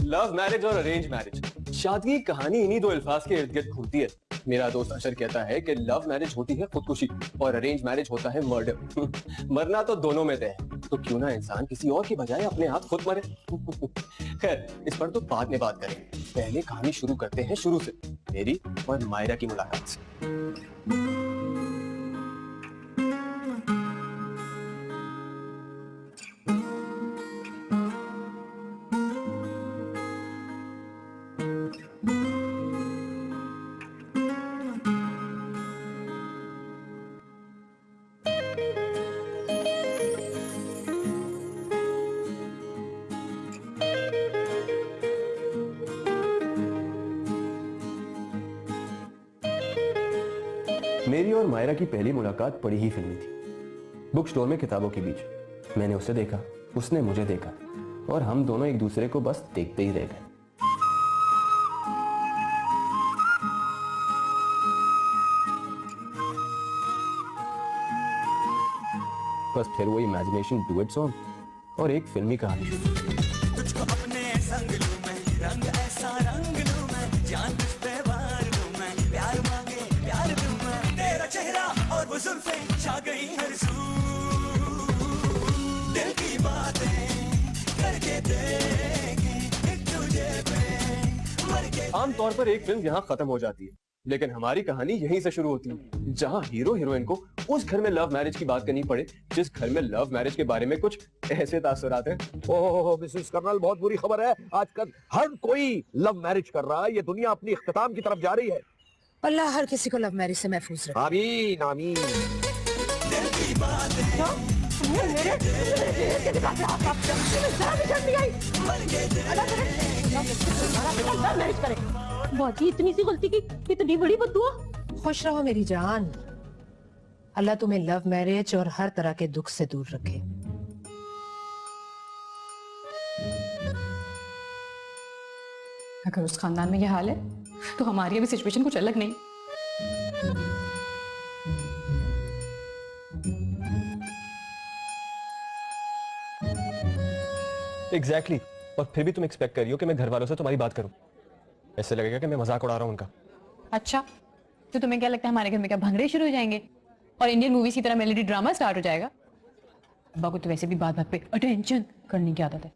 Love marriage और arrange marriage, शादी की कहानी इन्हीं दो अल्फाज के इर्द गिर्द घूमती है। मेरा दोस्त अशर कहता है कि लव मैरिज होती है खुदकुशी और अरेंज मैरिज होता है मर्डर। मरना तो दोनों में तय है, तो क्यों ना इंसान किसी और की बजाय अपने आप खुद मरे। खैर, इस पर तो बाद में बात करेंगे, पहले कहानी शुरू करते हैं शुरू से, मेरी और मायरा की मुलाकात से। मेरी और मायरा की पहली मुलाकात बड़ी ही फिल्मी थी। बुक स्टोर में किताबों के बीच मैंने उसे देखा, उसने मुझे देखा और हम दोनों एक दूसरे को बस देखते ही रह गए। बस फिर वो इमेजिनेशन डुएट सॉन्ग और एक फिल्मी कहानी शुरू। तुझको अपने संग लूं मैं, रंग ऐसा रंग लूं मैं, जान तुझ पे वार लूं मैं, प्यार मांगे प्यार दूं मैं, तेरा चेहरा और वो जुल्फें छा गई हर सू, दिल की बातें करके देखे एक तुझे पे मर के। आमतौर पर एक फिल्म यहाँ खत्म हो जाती है, लेकिन हमारी कहानी यहीं से शुरू होती है, जहाँ हीरो हीरोइन को उस घर में लव मैरिज की बात करनी पड़े जिस घर में लव मैरिज के बारे में कुछ ऐसे तासुरात हैं। ओह मिसेस कर्नल, बहुत बुरी खबर है। आजकल हर कोई लव मैरिज कर रहा है। ये दुनिया अपनी इख्तिताम की तरफ जा रही है। अल्लाह हर किसी को लव मैरिज से महफूज रखे। आमीन आमीन। दिल की बातें बाजी इतनी सी गलती की इतनी बड़ी बदुआ। खुश रहो मेरी जान, अल्लाह तुम्हें लव मैरिज और हर तरह के दुख से दूर रखे। अगर उस खानदान में ये हाल है तो हमारी अभी सिचुएशन कुछ अलग नहीं। एग्जैक्टली और फिर भी तुम एक्सपेक्ट कर रही हो कि मैं घर वालों से तुम्हारी बात करूं। ऐसे लगेगा कि मैं मजाक उड़ा रहा हूं उनका। अच्छा, तो तुम्हें क्या लगता है हमारे घर में क्या भंगड़े शुरू हो जाएंगे और इंडियन मूवीज की तरह मेलोडी ड्रामा स्टार्ट हो जाएगा? अब्बा को तो वैसे भी बात बात पे अटेंशन करने की आदत है।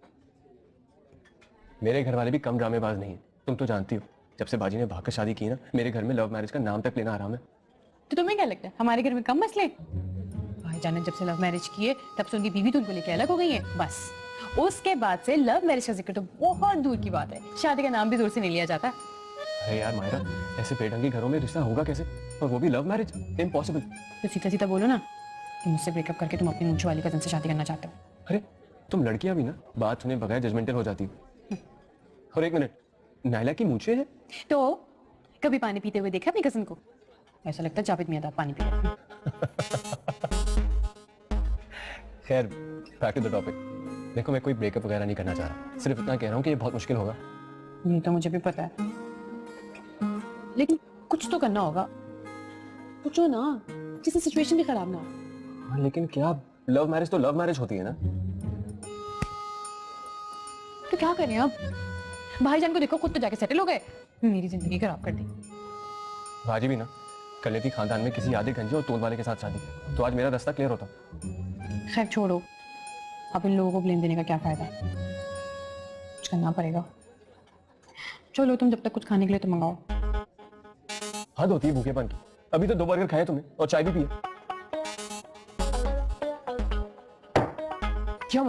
मेरे घर वाले भी कम ड्रामेबाज नहीं है, तुम तो जानती हो। जब से बाजी ने भागकर शादी की ना, मेरे घर में लव मैरिज का नाम तक लेना आराम है। तो तुम्हें क्या लगता है हमारे घर में कम मसले? भाईजान ने जब से लव मैरिज की है तब से उनकी बीवी तो उनको लेके अलग हो गई है। बस उसके बाद से लव मैरिज का जिक्र तो बहुत दूर की बात है। शादी का नाम भी दूर से नहीं लिया जाता। अरे यार मायरा, ऐसे बेढंगी घरों में रिश्ता होगा कैसे, और वो भी लव मैरिज? इम्पॉसिबल। तो सीधा सीधा बोलो ना कि मुझसे ब्रेकअप करके तुम अपनी मूंछ वाली कजन से शादी करना चाहते हो। अरे तुम लड़कियां भी ना बात सुने बगैर जजमेंटल हो जाती हो। और एक मिनट, नायला की मूंछें हैं? तो कभी पानी पीते हुए देखा अपनी कजन को? ऐसा लगता है जावेद मियां था पानी पी रहा। खैर, बैक टू द टॉपिक। देखो, मैं कोई ब्रेकअप वगैरह नहीं करना चाह रहा, सिर्फ इतना कह रहा हूँ कि ये बहुत मुश्किल होगा। ये तो मुझे भी पता है, लेकिन कुछ तो करना होगा। पूछो ना, जिससे सिचुएशन भी खराब ना हो। हाँ, लेकिन क्या? लव मैरिज तो लव मैरिज होती है ना। तो क्या करें अब? भाईजान को देखो, खुद तो जाके सेटल हो गए, मेरी जिंदगी खराब कर दी। भाजी भी ना कर लेती खानदान में किसी आधे गंजे और तोल वाले के साथ शादी, तो आज मेरा रास्ता क्लियर होता। खैर छोड़ो, अब इन लोगों को ब्लेम देने का क्या फायदा? कुछ करना पड़ेगा। चलो तुम जब तक कुछ खाने के लिए तो मंगाओ। हद होती है भूखेपन की। अभी तो 2 बर्गर खाए तुमने और चाय भी पिए। क्या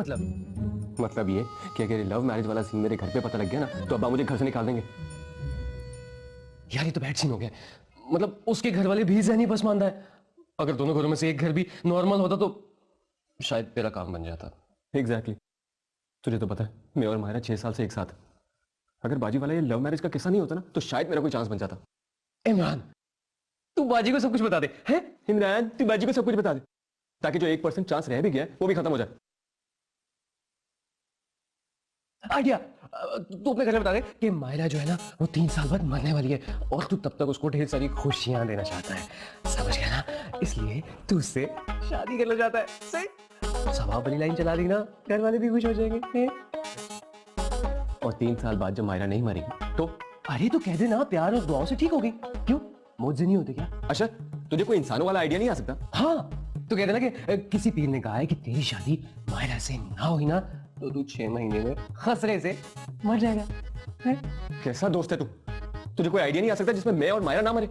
मतलब ये कि अगर लव मैरिज वाला सीन मेरे घर पे पता लग गया ना, तो अब्बा मुझे घर से निकाल देंगे। यार ये तो बैड सीन हो गया। मतलब उसके घर वाले भी ज़हनी पसमानदा है। अगर दोनों घरों में से एक घर भी नॉर्मल होता तो शायद मेरा काम बन जाता। एग्जैक्टली। तुझे तो पता है मैं और मायरा 6 साल से एक साथ। अगर बाजी वाला ये लव मैरिज का किस्सा नहीं होता ना, तो शायद मेरा कोई चांस बन जाता। इमरान, तू बाजी को सब कुछ बता दे। हैं इमरान, तू बाजी को सब कुछ बता दे, ताकि जो 1% चांस रह भी गया वो भी खत्म हो जाए। आइडिया। तू अपने घर में बता दे कि मायरा जो है ना वो 3 साल बाद मरने वाली है और तू तब तक उसको ढेर सारी खुशियां देना चाहता है। समझ गया ना? इसलिए तू उससे शादी करना चाहता है। सही? सवा वाली लाइन चला दी ना, घर वाले भी खुश हो जाएंगे हैं? और 3 साल बाद जब मायरा नहीं मरेगी तो अरे तो कह देना प्यार और दुआओं से ठीक हो गई। क्यों मौत नहीं होते क्या? अच्छा तुझे कोई इंसानों वाला आइडिया नहीं आ सकता? हाँ तो कह देना कि किसी पीर ने कहा है कि तेरी शादी मायरा से ना हुई ना तो तू 6 महीने में खसरे से मर जाएगा। है? कैसा दोस्त है तू? तुझे कोई आइडिया नहीं आ सकता जिसमें मैं और मायरा ना मरे?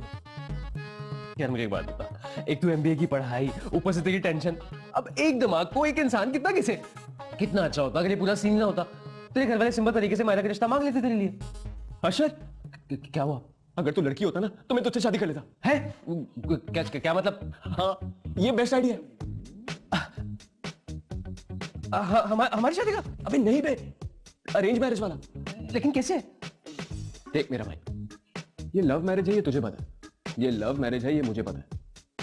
यार मुझे एक बात बता, एक तो एमबीए की पढ़ाई, ऊपर से तेरी टेंशन, अब एक दिमाग को एक इंसान कितना किसे कितना अच्छा होता अगर ये पूरा सीन ना होता। तेरे घर वाले सिंपल तरीके से मायरा का रिश्ता मांग लेते तेरे लिए। अशर क्या हुआ? अगर तू लड़की होता ना तो मैं तुझसे शादी कर लेता। है क्या मतलब? हाँ ये बेस्ट आइडिया है। हमारी शादी का? अबे नहीं बे, अरेंज मैरिज वाला। लेकिन कैसे? देख मेरा भाई, ये लव मैरिज है ये तुझे पता है, ये लव मैरिज है ये मुझे पता है,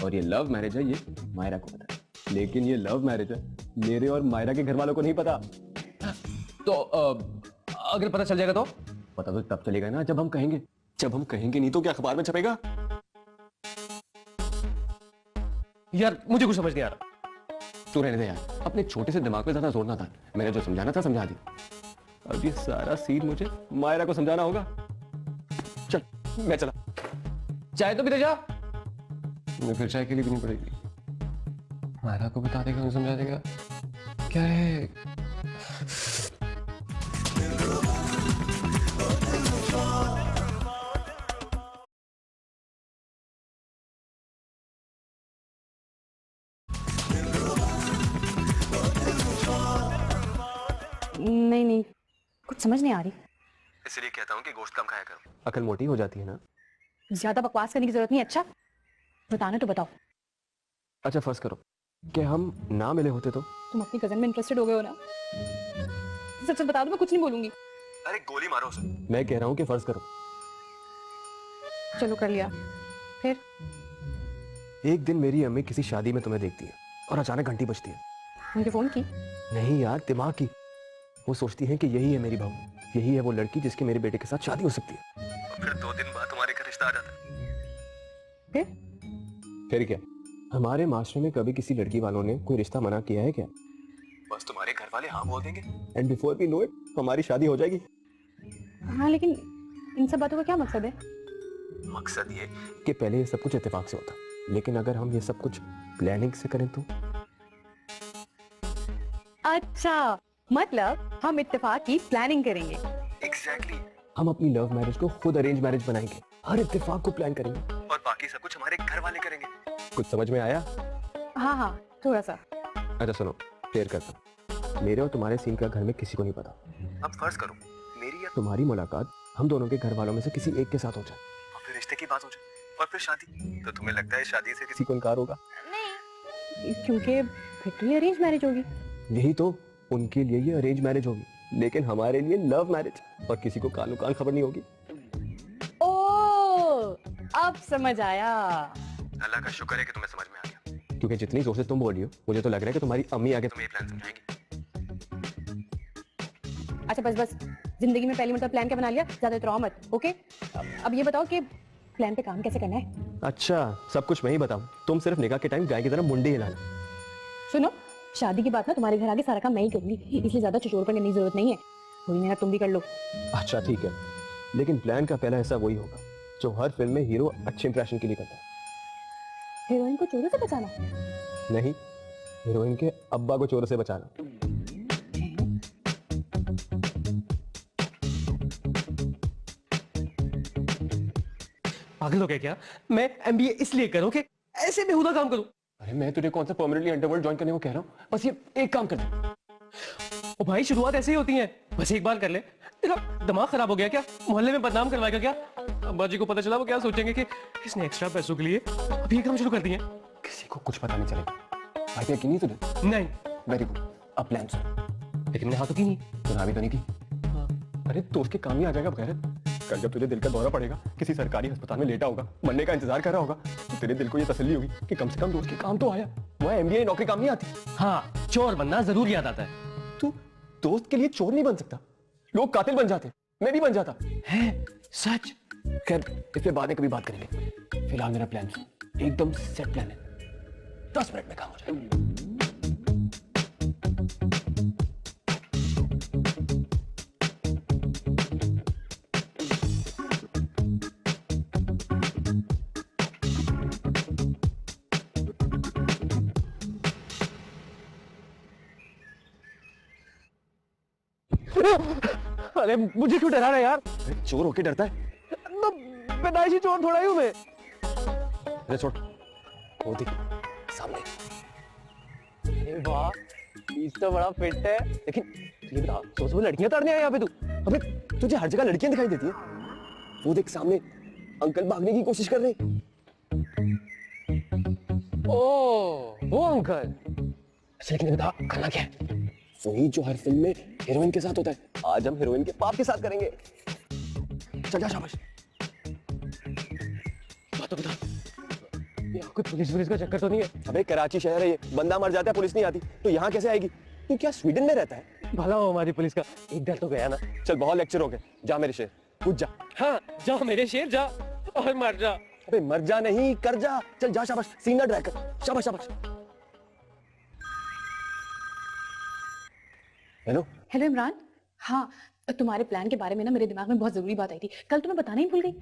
और ये लव मैरिज है ये मायरा को पता है, लेकिन ये लव मैरिज है मेरे और मायरा के घर वालों को नहीं पता। तो अगर पता चल जाएगा तो? पता तो तब चलेगा ना जब हम कहेंगे। जब हम कहेंगे नहीं तो क्या अखबार में छपेगा? यार मुझे कुछ समझ नहीं आ रहा। तू रहने दे यार, अपने छोटे से दिमाग पे ज्यादा जोर ना था। मैंने जो समझाना था समझा दी। अब ये सारा सीन मुझे मायरा को समझाना होगा। चल मैं चला। चाय तो पीते जा। मैं फिर चाय के लिए भी नहीं पड़ेगी। मायरा को बता देगा, समझा देगा। क्या है? नहीं कुछ समझ नहीं आ रही। इसलिए कहता हूँ कि गोश्त कम खाया करो, अकल मोटी हो जाती है ना। ज्यादा बकवास करने की जरूरत नहीं। अच्छा बताना तो बताओ। अच्छा फर्ज करो कि हम ना मिले होते तो? तुम अपनी कजन में इंटरेस्टेड हो गए हो ना? सच सच बता दो, मैं कुछ नहीं बोलूंगी। अरे गोली मारो उसे। मैं कह रहा हूँ कि फर्ज करो। चलो कर लिया। फिर एक दिन मेरी अम्मी किसी शादी में तुम्हें देखती है और अचानक घंटी बजती है। मुझे फोन की? नहीं यार, दिमाग की। वो सोचती है कि यही है मेरी बहू, यही है वो लड़की जिसकी मेरे बेटे के साथ शादी हो सकती है। और फिर 2 दिन बाद तुम्हारे घर रिश्ता आ जाता है। फिर क्या? हमारे माशरे में कभी किसी लड़की वालों ने कोई रिश्ता मना किया है क्या? बस तुम्हारे घर वाले हाँ बोल देंगे and before we know it हमारी शादी हो जाएगी। हाँ लेकिन इन सब बातों का क्या मकसद है? मकसद ये कि पहले ये सब कुछ इत्तेफाक से होता, लेकिन अगर हम ये सब कुछ प्लानिंग से करें तो? अच्छा मतलब हम इत्तेफाक की प्लानिंग करेंगे। एग्जैक्टली। हम अपनी लव मैरिज को खुद अरेंज मैरिज बनाएंगे, हर इत्तेफाक को प्लान करेंगे और बाकी सब कुछ हमारे घर वाले करेंगे। कुछ समझ में आया? हाँ थोड़ा सा। अच्छा सुनो, क्लियर करता हूं। मेरे और तुम्हारे सीन का घर में किसी को नहीं पता। अब फर्ज करो मेरी या तुम्हारी मुलाकात हम दोनों के घर वालों में से किसी एक के साथ हो जाए और फिर रिश्ते की बात हो जाए और फिर शादी, तो तुम्हें लगता है शादी से किसी को इनकार होगा? नहीं, क्योंकि फिर तो ये अरेंज मैरिज होगी। यही तो, उनके लिए ये अरेंज मैरिज होगी, लेकिन हमारे लिए लव मैरिज, और किसी को कानो कान खबर नहीं होगी। ओह अब समझ आया। अल्लाह का शुक्र है कि तुम्हें समझ में आ गया, क्योंकि जितनी जोर से तुम बोल रही हो मुझे तो लग रहा है कि तुम्हारी अम्मी आगे तुम्हें ये प्लान समझाएगी। अच्छा बस जिंदगी में पहली मतलब प्लान क्या बना लिया, ज्यादा इतराओ मत। ओके अब ये बताओ कि प्लान पे काम कैसे करना है? अच्छा सब कुछ मैं ही बताऊं, तुम सिर्फ निकाह के टाइम गाय की तरह मुंडी हिलाना। सुनो शादी की बात ना तुम्हारे घर आगे सारा काम मैं ही करूंगी, इसलिए ज्यादा चुचोर करने की जरूरत नहीं है। थोड़ी मेहनत तुम भी कर लो। अच्छा ठीक है, लेकिन प्लान का पहला हिस्सा वही होगा जो हर फिल्म में हीरो अच्छे इंप्रेशन के लिए करता है। हीरोइन को चोरों से बचाना? नहीं, हीरोइन के अब्बा को चोरों से बचाना। पागल हो गया क्या? मैं एमबीए इसलिए करूं कि ऐसे बेहुदा काम करूं? अरे मैं तुझे कौन सा परमानेंटली अंडरवर्ल्ड ज्वाइन करने को कह रहा हूं, बस ये एक काम कर दे। ओ भाई शुरुआत ऐसे ही होती है, बस एक बार कर ले। तेरा दिमाग खराब हो गया क्या? मोहल्ले में बदनाम करवाएगा क्या? अब्बा जी को पता चला वो क्या सोचेंगे कि इसने एक्स्ट्रा पैसों के लिए अभी ये काम शुरू कर दिए। किसी को कुछ पता नहीं चलेगा। भाई यकीन नहीं तुझे? नहीं। वेरी गुड, अब प्लान सुन। लेकिन मैंने हाँ तो की नहीं, तो भी तो नहीं की। अरे तो उसके काम ही आ जाएगा बगैर। कल जब तुझे दिल का दौरा पड़ेगा, किसी सरकारी अस्पताल में लेटा होगा, मरने का इंतजार कर रहा होगा, तो तेरे दिल को ये तसल्ली होगी कि कम से कम दोस्त के काम तो आया। वो एमबीए नौकरी काम नहीं आती। हाँ चोर बनना जरूर याद आता है। तू दोस्त के लिए चोर नहीं बन सकता, लोग कातिल बन जाते, मैं भी बन जाता है। सच? खैर इस पे बाद में कभी बात करेंगे, फिलहाल मेरा प्लान एकदम सेट प्लान है, 10 मिनट में काम हो जाएगा। अरे मुझे क्यों डरा रहा है यार? चोर होके डरता है? तो पैदाइशी चोर थोड़ा ही हूं मैं। अरे छोड़, वो देख सामने। अरे वाह, बीच तो बड़ा फिट है। लेकिन ये बता, सुबह लड़कियां ताड़ने आया यहाँ पे तू? अबे तुझे हर जगह लड़कियां दिखाई देती है। वो देख सामने अंकल भागने की कोशिश कर रहे हैं। ओह, वो अंकल। अच्छा लेकिन बता करना क्या है? वही जो हर फिल्म में हीरोइन के साथ होता है, आज हम हीरोइन के बाप के साथ करेंगे। चल जा, शाबाश। बात तो बता, यहाँ कोई पुलिस का चक्कर तो नहीं है? अबे कराची शहर है ये, बंदा मर जाता है पुलिस नहीं आती, तो यहाँ कैसे आएगी? तू क्या स्वीडन में रहता है? भला हो हमारी पुलिस का, एक डर तो गया ना। चल बहुत लेक्चर हो गए, जा मेरे शेर, कूद जा। हाँ जा मेरे शेर, जा और मर जा। अबे मर जा नहीं, कर जा। चल जा, शाबाश, सीना ड्रैग कर, शाबाश शाबाश। Hello hello Imran. हाँ, तुम्हारे प्लान के बारे में ना मेरे दिमाग में बहुत जरूरी बात आई थी, कल तुम्हें बताना ही भूल गई।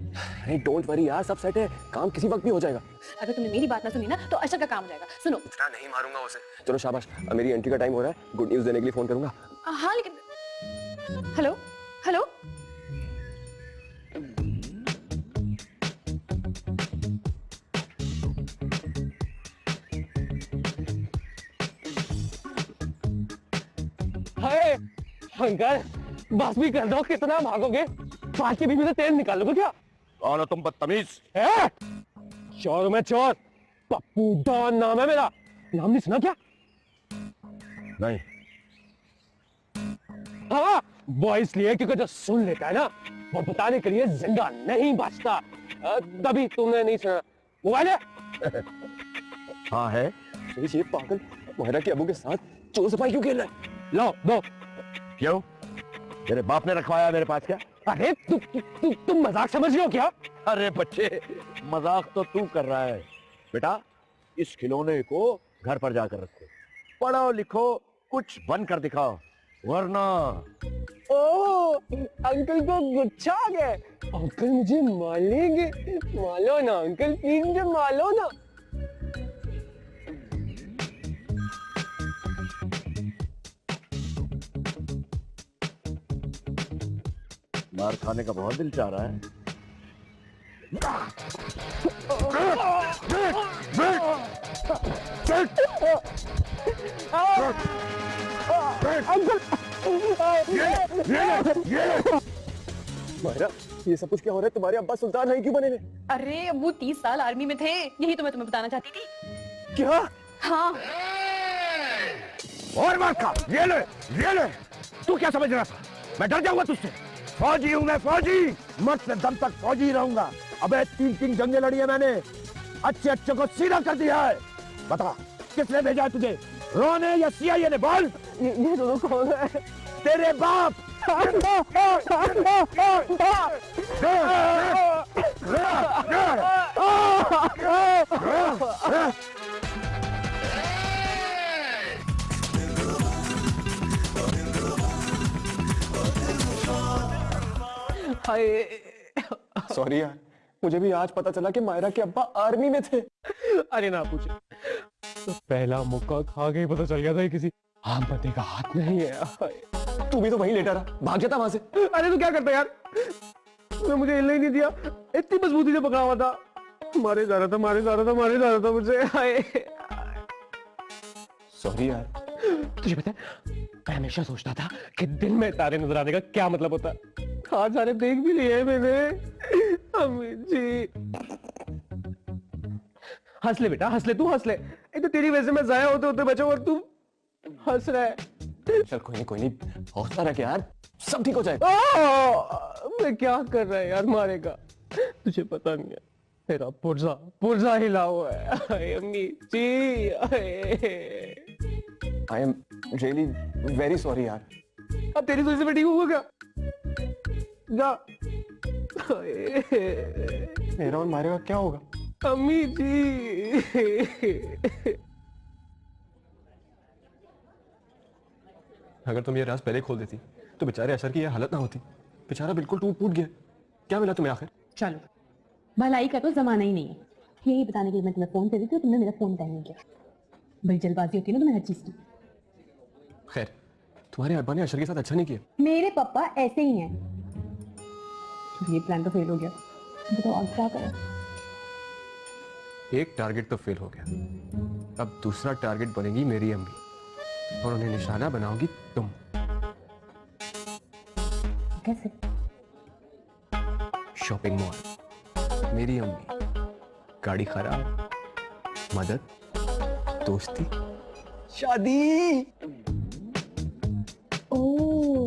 अरे डोंट वरी यार, सब सेट है, काम किसी वक्त भी हो जाएगा। अगर तुमने मेरी बात ना सुनी ना तो अशर का काम हो जाएगा। सुनो, इतना नहीं मारूंगा उसे। चलो शाबाश, अब मेरी एंट्री का टाइम हो रहा है, गुड न्यूज देने के लिए फोन करूंगा। हाँ लेकिन हेलो हेलो हाय अंकल, बस भी कर दो, कितना भागोगे? 5 के बीवी से तेल निकालोगे क्या? कौन हो तुम बदतमीज? चोर मैं चोर, पप्पू डॉन नाम है मेरा। नाम नहीं सुना क्या? नहीं। हाँ, वो इसलिए क्योंकि जो सुन लेता है ना, वो बताने के लिए जिंदा नहीं बचता। तभी तुमने नहीं सुना। मोबाइल है? हाँ है। ये पागल मोहरा के अबू के साथ चोर सफाई क्यों खेल रहा है? लो दो। क्यों? तेरे बाप ने रखवाया मेरे पास क्या? अरे तुम मजाक समझ रहे हो क्या? अरे बच्चे, मजाक तो तू कर रहा है। बेटा, इस खिलौने को घर पर जाकर रखो, पढ़ो लिखो, कुछ बन कर दिखाओ, वरना। ओ, अंकल को गुस्सा आ गया। अंकल मुझे मान लेंगे? मालो ना अंकल, प्लीज मुझे मालो ना। मार खाने का बहुत दिल चाह रहा है। मायरा, ये सब कुछ क्या हो रहा है? तुम्हारे अब्बा सुल्तान नहीं क्यों बने हुए? अरे अबू 30 साल आर्मी में थे, यही तो मैं तुम्हें बताना चाहती थी। क्या? हाँ और मार खा, ये ले। तू क्या समझ रहा था? मैं डर जाऊंगा तुझसे? फौजी हूं मैं, फौजी, मरते दम तक फौजी रहूंगा। अबे 3 जंगें लड़ी है मैंने, अच्छे को सीधा कर दिया है। बता, किसने भेजा है तुझे? रो ने या CIA ने? बोल। ये दोनों कौन है? तेरे बाप। सॉरी यार, मुझे भी आज पता चला कि मायरा के अब्बा आर्मी में थे। अरे ना पूछे, तो पहला मुक्का खा के ही पता चल गया था किसी आम बंदे का हाथ नहीं है। तू भी तो वहीं लेटा रहा, भाग जाता वहां से। अरे तू क्या करता यार? तूने मुझे हिलने ही नहीं दिया, इतनी मजबूती से पकड़ा हुआ था। मारे जा रहा था मुझे। सॉरी यार। तुझे पता है, मैं हमेशा सोचता था कि दिन में तारे नजर आने का क्या मतलब होता है। आज सारे देख भी लिए मैंने। अम्मी जी, हंस ले बेटा, हंस ले, तू हंस ले। एक तो तेरी वजह से मैं जाया होते होते बचा और तू हंस रहा है। चल कोई नहीं, हौसला रख यार, सब ठीक हो जाएगा। मैं क्या कर रहा है यार, मारेगा। तुझे पता नहीं है, तेरा पुर्जा हिला हुआ है। अम्मी जी, I am really very sorry यार। अब तेरी वजह से मैं ठीक होगा क्या? जा। मेरा और मारेगा क्या होगा? अम्मी जी। अगर तुम ये राज पहले खोल देती तो बेचारे अशर की ये हालत ना होती। बेचारा बिल्कुल टूट फूट गया। क्या मिला तुम्हें आखिर? चलो, भलाई का तो जमाना ही नहीं है। यही बताने के लिए मैं तुम्हें फोन कर रही थी, तुमने मेरा फोन उठाया नहीं किया। बड़ी जल्दबाजी होती है ना तुम्हें हर चीज की। खैर, तुम्हारे अब्बा ने अशर के साथ अच्छा नहीं किया। मेरे पापा ऐसे ही हैं। ये प्लान तो फेल हो गया, बताओ अब क्या करें? एक टारगेट तो फेल हो गया, अब दूसरा टारगेट बनेगी मेरी अम्मी और उन्हें निशाना बनाओगी तुम। कैसे? शॉपिंग मॉल, मेरी अम्मी, गाड़ी खराब, मदद, दोस्ती, शादी। ओह,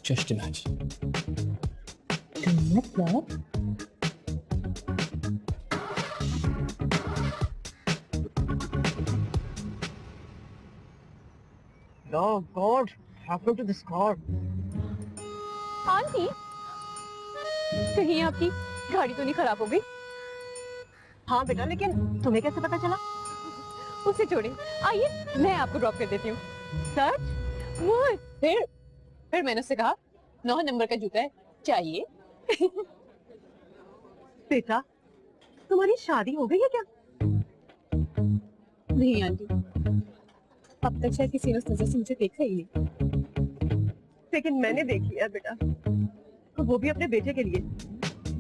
जस्ट इमेजिन। मतलब Oh God, what happened to this car? Aunty, कहीं आपकी गाड़ी तो नहीं खराब हो गई? हाँ बेटा, लेकिन तुम्हें कैसे पता चला? उसे छोड़े, आइए मैं आपको ड्रॉप कर देती हूँ। सच? वो फिर मैंने उससे कहा 9 नंबर का जूता है, चाहिए? बेटा, तुम्हारी शादी हो गई है क्या? नहीं आंटी, अब तक शायद किसी ने उस नजर से मुझे देखा ही नहीं। लेकिन मैंने देख लिया बेटा, वो भी अपने बेटे के लिए।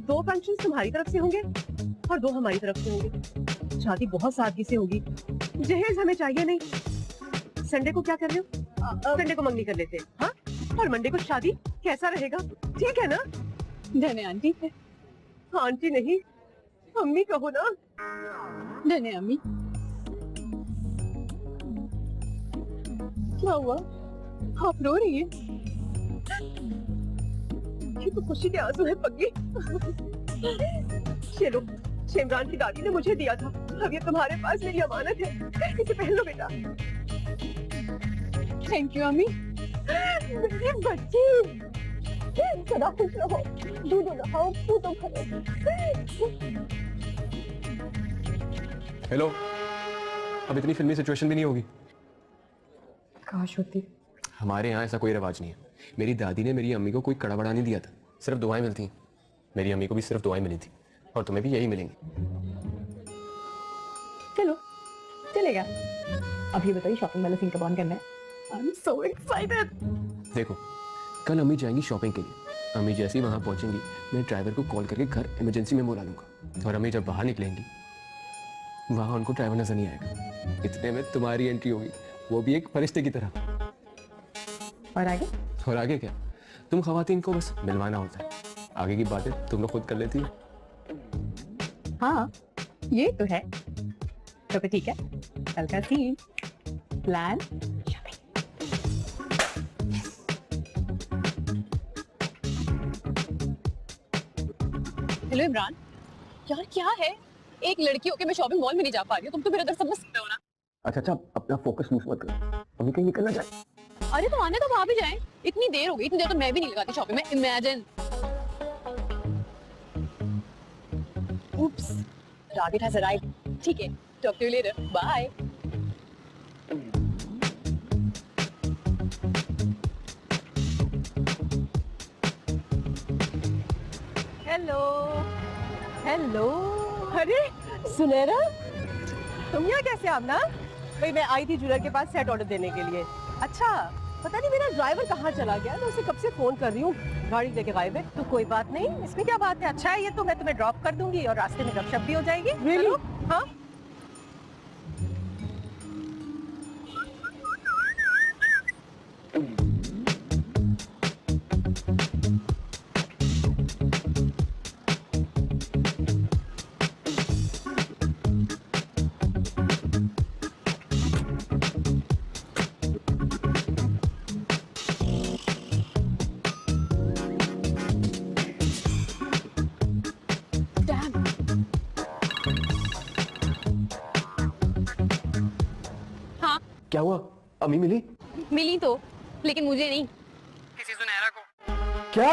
2 फंक्शन तुम्हारी तरफ से होंगे और 2 हमारी तरफ से होंगे। शादी बहुत सादगी से होगी, जहेज हमें चाहिए नहीं। संडे को क्या कर रहे हो? संडे को मंगनी कर लेते हैं, हाँ? और मंडे को शादी। कैसा रहेगा? ठीक है ना? धन्य आंटी। आंटी नहीं, अम्मी कहो ना। धन्य अम्मी। क्या हुआ? आप रो रही हैं? ये तो खुशी के आंसू है पगली। ये लो, शेमरान की दादी ने मुझे दिया था। अब ये तुम्हारे पास मेरी अमानत है, इसे पहन लो बेटा। थैंक यू अम्मी। मेरी बच्ची, सदा खुश रहो, दूध नहाओ, दूध खाओ। हेलो, अब इतनी फिल्मी सिचुएशन भी नहीं होगी। काश होती। हमारे यहाँ ऐसा कोई रिवाज नहीं है। मेरी दादी ने मेरी अम्मी को कोई कड़ा बड़ा नहीं दिया था, सिर्फ दुआएं मिलती हैं। मेरी अम्मी को भी सिर्फ दुआएं मिली थी और तुम्हें भी यही मिलेंगी। चलो चलेगा। अब ये बताइए शॉपिंग वाला सीन कब ऑन करना है? I am so excited. देखो, कल अम्मी जाएंगी शॉपिंग के लिए। अम्मी जैसे ही वहां पहुंचेंगी, मैं ड्राइवर को कॉल करके घर इमरजेंसी में बुला लूंगा और अम्मी जब बाहर निकलेंगी वहां उनको ड्राइवर नजर नहीं आएगा। इतने में तुम्हारी एंट्री होगी, वो भी एक फरिश्ते की तरह। और आगे? और आगे क्या, तुम खवातीन को बस मिलवाना होता है, आगे की बातें तुम लोग खुद कर लेती हो। हाँ ये तो है। तो फिर ठीक है, कल का सीन प्लान हेलो इमरान, यार क्या है? एक लड़की होके मैं शॉपिंग मॉल में नहीं जा पा रही हूँ, तुम तो मेरे अंदर समझ सकते हो ना। अच्छा, अपना फोकस लूज मत करो, अभी कहीं निकलना जाए। अरे तो आने तो वहां भी जाएं। इतनी देर हो गई, इतनी देर तो मैं भी नहीं लगाती शॉपिंग में। Imagine. Oops, target has arrived. ठीक है, talk to you later. Bye. Hello, hello. अरे सुनैरा, तुम यहाँ कैसे? आमना भाई, मैं आई थी ज्वेलर के पास सेट ऑर्डर देने के लिए। अच्छा, पता नहीं मेरा ड्राइवर कहाँ चला गया, मैं उसे कब से फोन कर रही हूँ, गाड़ी लेके गायब है। तो कोई बात नहीं, इसमें क्या बात है। अच्छा है ये तो, मैं तुम्हें ड्रॉप कर दूंगी और रास्ते में गपशप भी हो जाएगी। चलो, हाँ। क्या हुआ, अम्मी मिली? मिली तो, लेकिन मुझे नहीं। किसी सुनैरा को। क्या?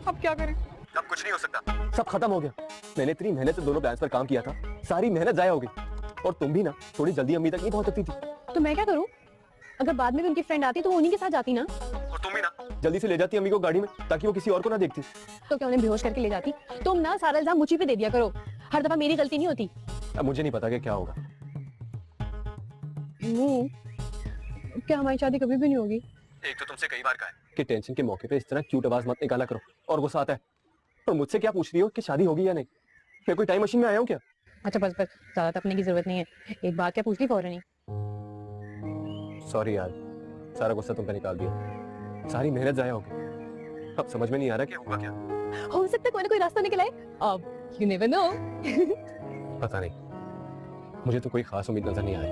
अब क्या करें? अब कुछ नहीं हो सकता, सब खत्म हो गया। मैंने इतनी मेहनत से दोनों प्लान्स पर काम किया था, सारी मेहनत जाया हो गई। और तुम भी ना थोड़ी जल्दी अम्मी तक नहीं पहुंच सकती थी। तो मैं क्या करूं? अगर बाद में भी उनकी फ्रेंड आती तो वो उन्हीं के साथ जाती ना। और तुम भी ना जल्दी से ले जाती अम्मी को गाड़ी में, ताकि वो किसी और को ना देखती। तो क्या उन्हें बेहोश करके ले जाती? तुम ना सारा इल्जाम मुझी पे दे दिया करो, हर दफा मेरी गलती नहीं होती। अब मुझे नहीं पता कि क्या होगा, क्या हमारी शादी कभी भी नहीं होगी? एक तो तुमसे कई बार कहा है कि टेंशन के मौके पे इस तरह क्यूट आवाज मत निकाला करो, और गुस्सा आता है। और मुझसे क्या पूछ रही हो कि शादी होगी या नहीं? मैं कोई टाइम मशीन में आया हूँ क्या? अच्छा बस बस, ज्यादा तपने की जरूरत नहीं है। एक बात क्या पूछ ली फौरन ही? सॉरी यार, सारा गुस्सा तुम पे निकाल दिया, सारी मेहनत जाया होगी। अब समझ में नहीं आ रहा कि होगा क्या। हो सकता है कोई ना कोई रास्ता निकल आए। अब यू नेवर नो। पता नहीं, मुझे तो कोई खास उम्मीद नजर नहीं आ रही।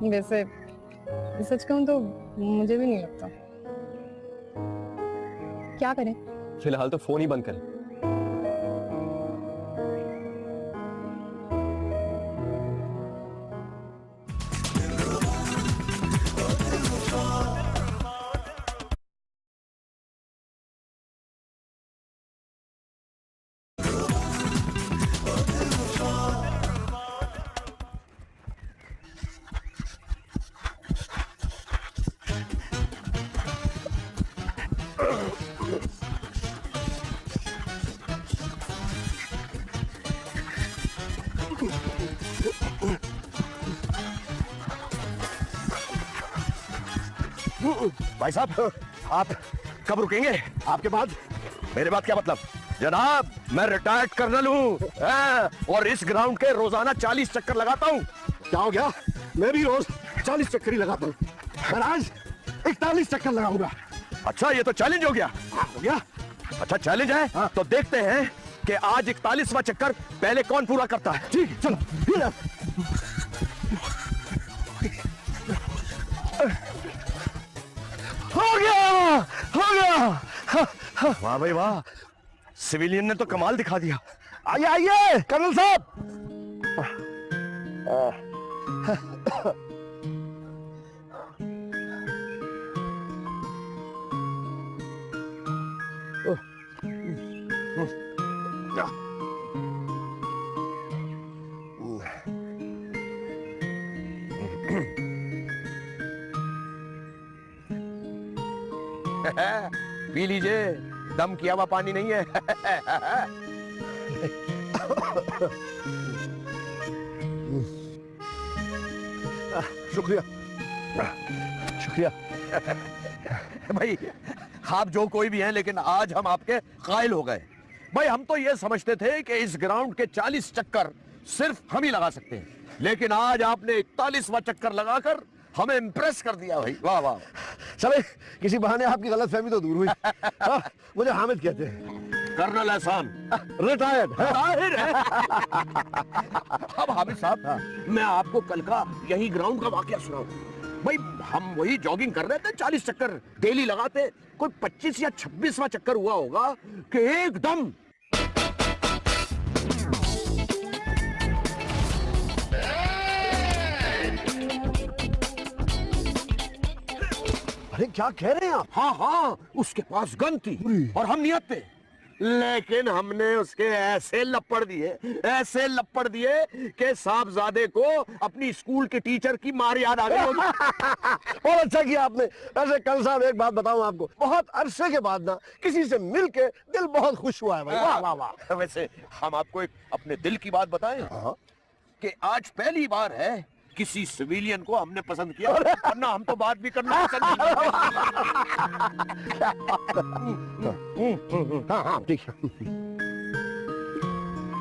वैसे सच कहूं तो मुझे भी नहीं लगता। क्या करें? फिलहाल तो फोन ही बंद करें। भाई साहब, आप कब रुकेंगे? आपके बाद? मेरे बाद क्या मतलब? जनाब, मैं रिटायर्ड कर्नल हूँ और इस ग्राउंड के रोजाना 40 चक्कर लगाता हूँ। क्या हो गया? मैं भी रोज 40 चक्कर ही लगाता हूँ। मैं आज 41 चक्कर लगाऊंगा। अच्छा, ये तो चैलेंज हो गया। हो गया? अच्छा चैलेंज है। तो देखते हैं कि आज 41वां चक्कर पहले कौन पूरा करता है। ठीक है, चलो। हो गया, हो गया। वाह भाई वाह, सिविलियन ने तो कमाल दिखा दिया। आइए आइए कर्नल साहब। पी लीजिए, दम किया हुआ पानी नहीं है। शुक्रिया शुक्रिया। भाई आप जो कोई भी हैं, लेकिन आज हम आपके कायल हो गए। भाई हम तो ये समझते थे कि इस ग्राउंड के 40 चक्कर सिर्फ हम ही लगा सकते हैं, लेकिन आज आपने 41वां चक्कर लगाकर हमें इंप्रेस कर दिया भाई। वाह वाह। चले, किसी बहाने आपकी गलतफहमी तो दूर हुई। मुझे हामिद कहते हैं, कर्नल एहसान, रिटायर्ड। जाहिर है। अब हामिद साहब, मैं आपको कल का यही ग्राउंड का वाकया सुनाऊं। भाई हम वही जॉगिंग कर रहे थे, 40 चक्कर डेली लगाते, कोई 25 या 26वां चक्कर हुआ होगा कि एकदम अरे क्या कह रहे हैं आप? हाँ हाँ, उसके पास गन थी और हम नियत थे, लेकिन हमने उसके ऐसे लपड़ दिए कि साहबजादे को अपनी स्कूल के टीचर की मार याद आ गई होगी। बहुत अच्छा किया आपने। ऐसे कल साहब, एक बात बताऊं आपको, बहुत अरसे के बाद ना किसी से मिलके दिल बहुत खुश हुआ है भाई। वाह वाह वाह। वैसे हम आपको एक अपने दिल की बात बताएं कि आज पहली बार है किसी सिविलियन को हमने पसंद किया, वरना हम तो बात भी करना पसंद नहीं करते। हाँ ठीक है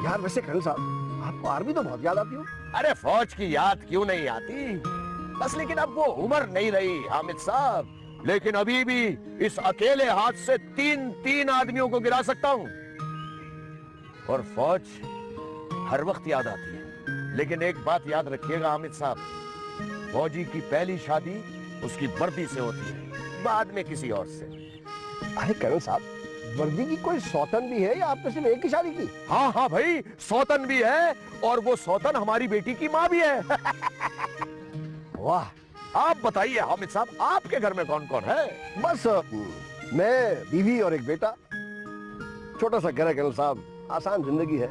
यार। वैसे कर्नल साहब, आपको आर्मी तो बहुत याद आती हो। अरे फौज की याद क्यों नहीं आती, बस लेकिन अब वो उम्र नहीं रही हामिद साहब। लेकिन अभी भी इस अकेले हाथ से 3 आदमियों को गिरा सकता हूँ, और फौज हर वक्त याद आती है। लेकिन एक बात याद रखिएगा हामिद साहब, फौजी की पहली शादी उसकी वर्दी से होती है, बाद में किसी और से। अरे कर्नल साहब, वर्दी की कोई सौतन भी है या आपने सिर्फ एक ही शादी की? हाँ हाँ भाई, सौतन भी है, और वो सौतन हमारी बेटी की माँ भी है। वाह। आप बताइए हामिद साहब, आपके घर में कौन कौन है? बस मैं, बीवी और एक बेटा। छोटा सा घर है कर्नल साहब, आसान जिंदगी है।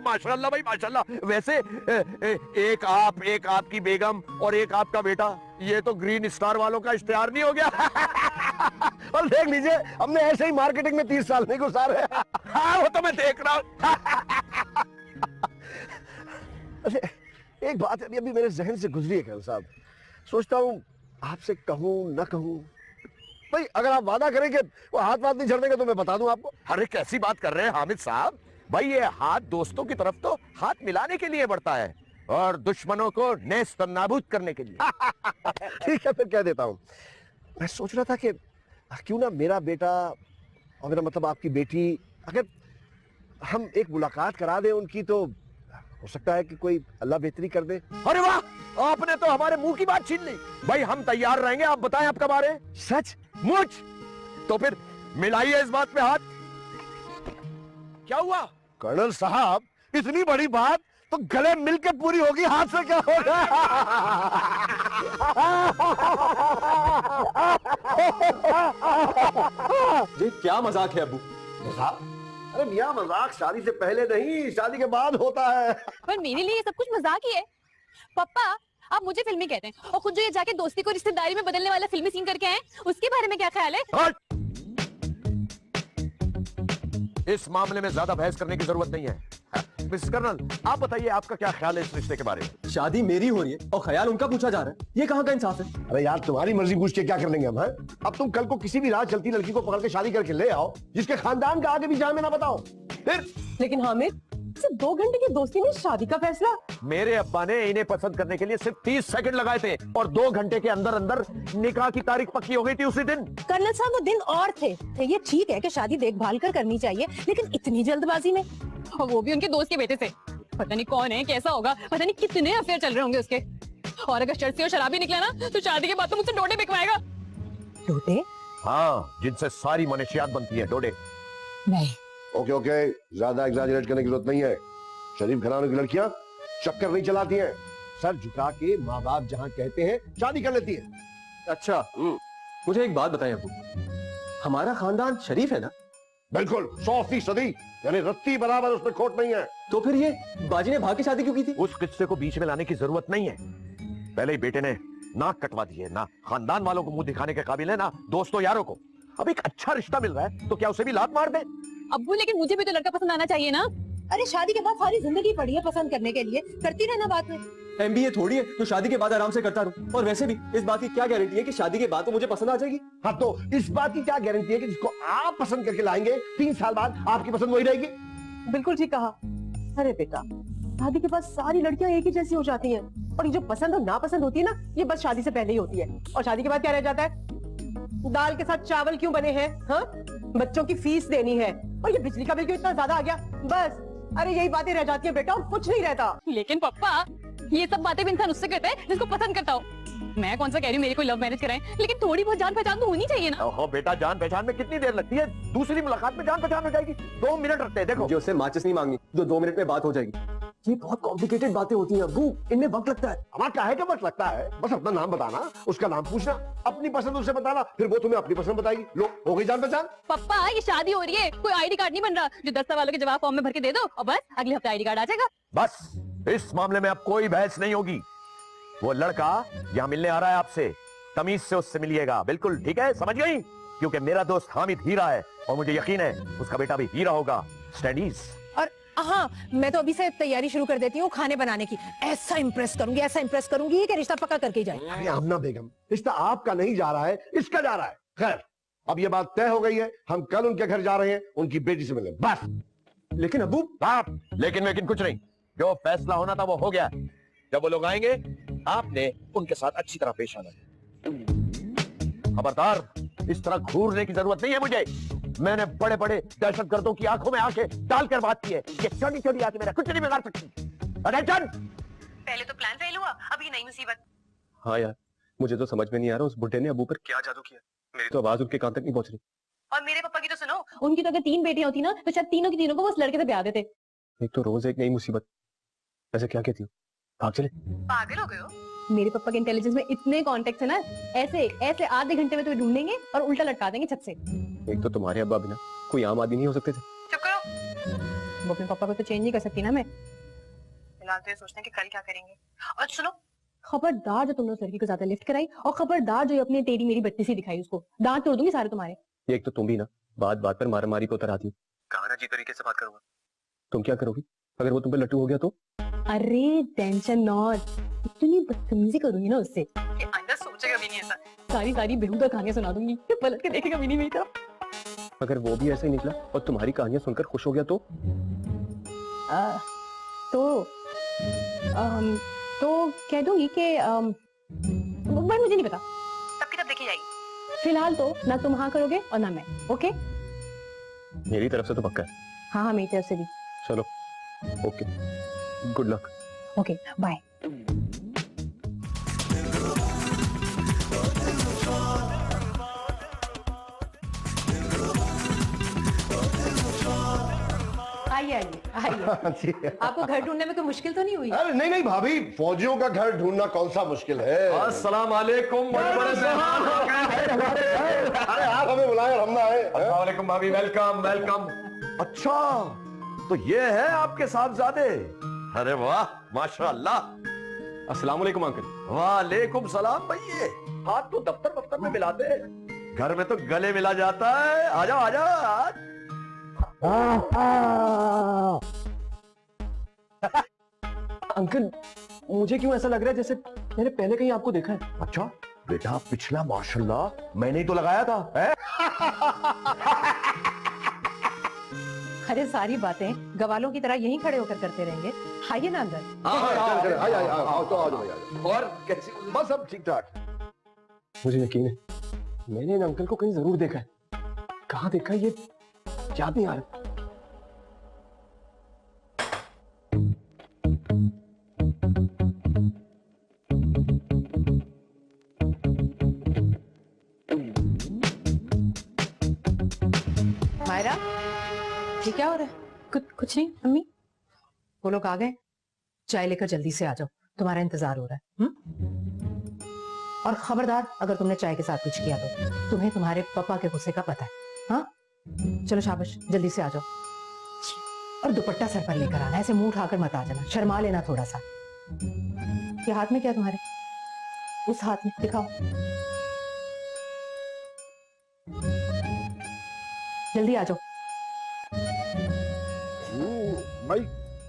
माशाल्लाह भाई माशाल्लाह। वैसे एक आप, एक आपकी बेगम और एक आपका बेटा, ये तो ग्रीन स्टार वालों का इश्तिहार नहीं हो गया? और देख लीजिए, हमने ऐसे ही मार्केटिंग में 30 साल नहीं गुजारे। हाँ वो तो मैं देख रहा हूँ। एक बात अभी अभी मेरे जहन से गुजरी है खान साहब, सोचता हूँ आपसे कहूँ न कहूँ। भाई अगर आप वादा करें कि वो हाथ नहीं झड़नेगा तो मैं बता दूं आपको। अरे कैसी बात कर रहे हैं हामिद साहब, भाई ये हाथ दोस्तों की तरफ तो हाथ मिलाने के लिए बढ़ता है और दुश्मनों को नेस्त नाबूद करने के लिए। ठीक है फिर कह देता हूँ। मैं सोच रहा था कि क्यों ना मेरा बेटा और मेरा मतलब आपकी बेटी, अगर हम एक मुलाकात करा दें उनकी, तो हो सकता है कि कोई अल्लाह बेहतरी कर दे। अरे वाह, आपने तो हमारे मुंह की बात छीन ली। भाई हम तैयार रहेंगे, आप बताएं आप कब आ रहे हैं। सच? मुझ तो फिर मिलाइए इस बात पे हाथ। क्या हुआ कर्नल साहब, इतनी बड़ी बात तो गले मिलके पूरी होगी, हाथ से क्या होगा। ये क्या मजाक है अबू? अरे मियां, मजाक शादी से पहले नहीं, शादी के बाद होता है। पर मेरे लिए ये सब कुछ मजाक ही है। पापा आप मुझे फिल्मी कहते हैं और खुद जो ये जाके दोस्ती को रिश्तेदारी में बदलने वाला फिल्मी सीन करके आए, उसके बारे में क्या ख्याल है? हट! इस मामले में ज्यादा बहस करने की जरूरत नहीं है। मिस्टर कर्नल, आप बताइए आपका क्या ख्याल है इस रिश्ते के बारे में। शादी मेरी हो रही है और ख्याल उनका पूछा जा रहा है, ये कहाँ का इंसाफ है? अरे यार, तुम्हारी मर्जी पूछ के क्या कर लेंगे हम, हैं? अब तुम कल को किसी भी राह चलती लड़की को पकड़ के शादी करके ले आओ जिसके खानदान का आगे भी जान में ना बताओ, फिर। लेकिन हामिद, सिर्फ 2 घंटे की दोस्ती में शादी का फैसला? मेरे अब्बा ने इन्हें पसंद करने के लिए सिर्फ 30 सेकंड लगाए थे और 2 घंटे के अंदर अंदर निकाह की तारीख पक्की हो गई थी उसी दिन। कर्नल साहब वो दिन और थे। ये ठीक है कि शादी देखभाल कर करनी चाहिए, लेकिन इतनी जल्दबाजी में? और वो भी उनके दोस्त के बेटे से। पता नहीं कौन है, कैसा होगा, पता नहीं कितने अफेयर चल रहे होंगे उसके। और अगर शर्त से और शराबी निकला ना तो शादी के बाद तो मुझसे डोडे बिकवाएगा। डोडे? हाँ, जिनसे सारी मनशियात बनती है, डोडे। नहीं। ओके ओके, ज्यादा एग्जैजरेट करने की जरूरत नहीं है। शरीफ घराने की लड़कियां चक्कर नहीं चलाती हैं, सर झुका के माँ बाप जहाँ कहते हैं शादी कर लेती है। अच्छा, मुझे एक बात बताएं अबू, हमारा खानदान शरीफ है ना? बिल्कुल 100%, यानी रत्ती बराबर उसमें खोट नहीं है। तो फिर ये बाजी ने भाग के शादी क्यों की थी? उस किस्से को बीच में लाने की जरूरत नहीं है। पहले ही बेटे ने नाक कटवा दी है, ना खानदान वालों को मुंह दिखाने के काबिल है, ना दोस्तों यारों को। अब एक अच्छा रिश्ता मिल रहा है तो क्या उसे भी लात मार दे? अब्बू लेकिन मुझे भी तो लड़का पसंद आना चाहिए ना। अरे शादी के बाद सारी जिंदगी पड़ी है पसंद करने के लिए, करती रहना बाद में। MBA थोड़ी है तो शादी के बाद आराम से करता रहूं। और वैसे भी इस बात की क्या गारंटी है कि शादी के बाद तो मुझे पसंद आ जाएगी? हाँ, तो इस बात की क्या गारंटी है कि जिसको आप पसंद करके लाएंगे 3 साल बाद आपकी पसंद वही रहेगी? बिल्कुल ठीक कहा। अरे बेटा, शादी के बाद सारी लड़कियां एक ही जैसी हो जाती हैं, और ये जो पसंद और नापसंद होती है ना, ये बस शादी से पहले ही होती है। और शादी के बाद क्या रह जाता है? दाल के साथ चावल क्यों बने हैं? हाँ, बच्चों की फीस देनी है, और ये बिजली का बिल क्यों इतना ज्यादा आ गया, बस। अरे यही बातें रह जाती हैं बेटा, और कुछ नहीं रहता। लेकिन पापा ये सब बातें भी इंसान उससे करता है जिसको पसंद करता हो। मैं कौन सा कह रही हूँ मेरी कोई लव मैरिज कराएं, लेकिन थोड़ी बहुत जान पहचान तो होनी चाहिए ना। ओहो बेटा, जान पहचान में कितनी देर लगती है? दूसरी मुलाकात में जान पहचान हो जाएगी। 2 मिनट रखते हैं, देखो। मुझे उससे माचिस नहीं मांगनी जो 2 मिनट में बात हो जाएगी। ये बहुत कॉम्प्लिकेटेड बातें होती हैं अबू, इनमें वक्त लगता है। हमारा काहे का वक्त लगता है? बस अपना नाम बताना, उसका नाम पूछना, अपनी पसंद उसे बताना, फिर वो तुम्हें अपनी पसंद बताएगी। लो, हो गई जान पहचान। पापा ये शादी हो रही है, कोई आईडी कार्ड नहीं बन रहा जो 10 सवालों के जवाब फॉर्म में भर के दे दो और बस अगले हफ्ते आईडी कार्ड आ जाएगा। बस इस मामले में अब कोई बहस नहीं होगी। वो लड़का यहाँ मिलने आ रहा है आपसे, तमीज से उससे मिलिएगा। बिल्कुल ठीक है, समझ गई? क्योंकि मेरा दोस्त हामिद हीरा है और मुझे यकीन है उसका बेटा भी हीरा होगा। स्टडीज। और हाँ, मैं तो अभी से तैयारी शुरू कर देती हूँ खाने बनाने की। ऐसा इम्प्रेस करूंगी कि रिश्ता पक्का करके ही जाए। अरे आमना बेगम, रिश्ता आपका नहीं जा रहा है, इसका जा रहा है। खैर, अब ये बात तय हो गई है, हम कल उनके घर जा रहे हैं, उनकी बेटी से मिलने, बस। लेकिन अबू, आप लेकिन कुछ नहीं, जो फैसला होना था वो हो गया। जब वो लोग आएंगे आपने उनके साथ अच्छी तरह पेश आना है। खबरदार, इस तरह घूरने की जरूरत नहीं है मुझे। मैंने बड़े बड़े दहशतगर्दों की आंखों में आंखें डालकर बात की है। ये छोटी छोटी आंखें मेरा कुछ नहीं बिगाड़ सकती। अटेंशन! पहले तो प्लान फेल हुआ, अब ये नई मुसीबत। हाँ यार, मुझे तो समझ में नहीं आ रहा उस बुड्ढे ने अबू पर क्या जादू किया। मेरी तो आवाज उनके कान तक नहीं पहुंच रही। और मेरे पापा की तो सुनो, उनकी तो अगर 3 बेटियां होती ना तो शायद तीनों की तीनों को वो उस लड़के से ब्याह देते। एक तो रोज एक नई मुसीबत। वैसे क्या कहती हो, भाग चले? पागल हो गए हो? मेरे पापा के इंटेलिजेंस में इतने कॉन्टेक्ट है ना, ऐसे ऐसे आधे घंटे में तुम्हें ढूंढेंगे और उल्टा लटका देंगे छत से। एक तो तुम्हारे अब्बा बिना कोई आम आदमी नहीं हो सकते थे। चुप करो। वो अपने पापा को तो चेंज नहीं कर सकती ना मैं। फिलहाल तो ये सोचते हैं कि कल क्या करेंगे। और सुनो, खबरदार जो तुमने उस लड़की को ज्यादा लिफ्ट कराई, और खबरदार जो अपनी टेढ़ी मेरी बत्ती सी दिखाई, उसको दांत तोड़ दूंगी सारे तुम्हारे। एक तो तुम भी ना बात बात पर मारामारी को उतर आती हो। कहाँ ना जी तरीके से बात करूंगा। तुम क्या करोगी अगर वो तुम पे लट्टू हो गया तो? अरे टेंशन नॉट, इतनी बदतमीजी करूंगी ना उससे कि आइंदा सोचेगा भी नहीं ऐसा। सारी सारी बेहुदा कहानियां सुना दूंगी, पलट के देखेगा भी नहीं मेरी तरफ। अगर वो भी ऐसे ही निकला और तुम्हारी कहानियां सुनकर खुश हो गया तो? तो कह दूंगी कि भाई मुझे नहीं पता, तब की तब देखी जाएगी। फिलहाल तो ना तुम हाँ करोगे और ना मैं। ओके? मेरी तरफ से तो पक्का है। हाँ हाँ, मेरी तरफ से भी। चलो okay, good luck. Okay bye. आइए आइए आइए। आपको घर ढूंढने में कोई मुश्किल तो नहीं हुई? अरे नहीं नहीं भाभी, फौजियों का घर ढूंढना कौन सा मुश्किल है। अस्सलाम वालेकुम, बड़े बड़े अरे आप हमें बुलाए और हम ना आए। अस्सलाम वालेकुम भाभी, वेलकम वेलकम। अच्छा, तो ये है आपके साहबजादे? अरे वाह, माशाअल्लाह। अस्सलाम वालेकुम अंकल। वालेकुम सलाम भैया। हाथ तो दफ्तर वफ्तर में मिलाते हैं, घर में तो गले मिला जाता है। आ जाओ आ जाओ। अंकल, मुझे क्यों ऐसा लग रहा है जैसे मैंने पहले कहीं आपको देखा है? अच्छा बेटा, पिछला माशाल्लाह मैंने ही तो लगाया था, है? अरे सारी बातें गवालों की तरह यहीं खड़े होकर करते रहेंगे। आइए ना अंदर। चल, आओ तो आ जाओ। और कैसी? बस अब ठीक ठाक। मुझे यकीन है मैंने इन अंकल को कहीं जरूर देखा है। कहाँ देखा है ये याद नहीं आ रहा। मायरा, ये क्या हो रहा है? कुछ नहीं अम्मी। वो लोग आ गए, चाय लेकर जल्दी से आ जाओ, तुम्हारा इंतजार हो रहा है। और खबरदार, अगर तुमने चाय के साथ कुछ किया तो तुम्हें तुम्हारे पापा के गुस्से का पता है। हाँ, चलो शाबाश, जल्दी से आ जाओ। और दुपट्टा सर पर लेकर आना, ऐसे मुंह उठाकर मत आ जाना, शर्मा लेना थोड़ा सा। ये हाथ में क्या तुम्हारे? उस हाथ में दिखाओ, जल्दी आ जाओ। भाई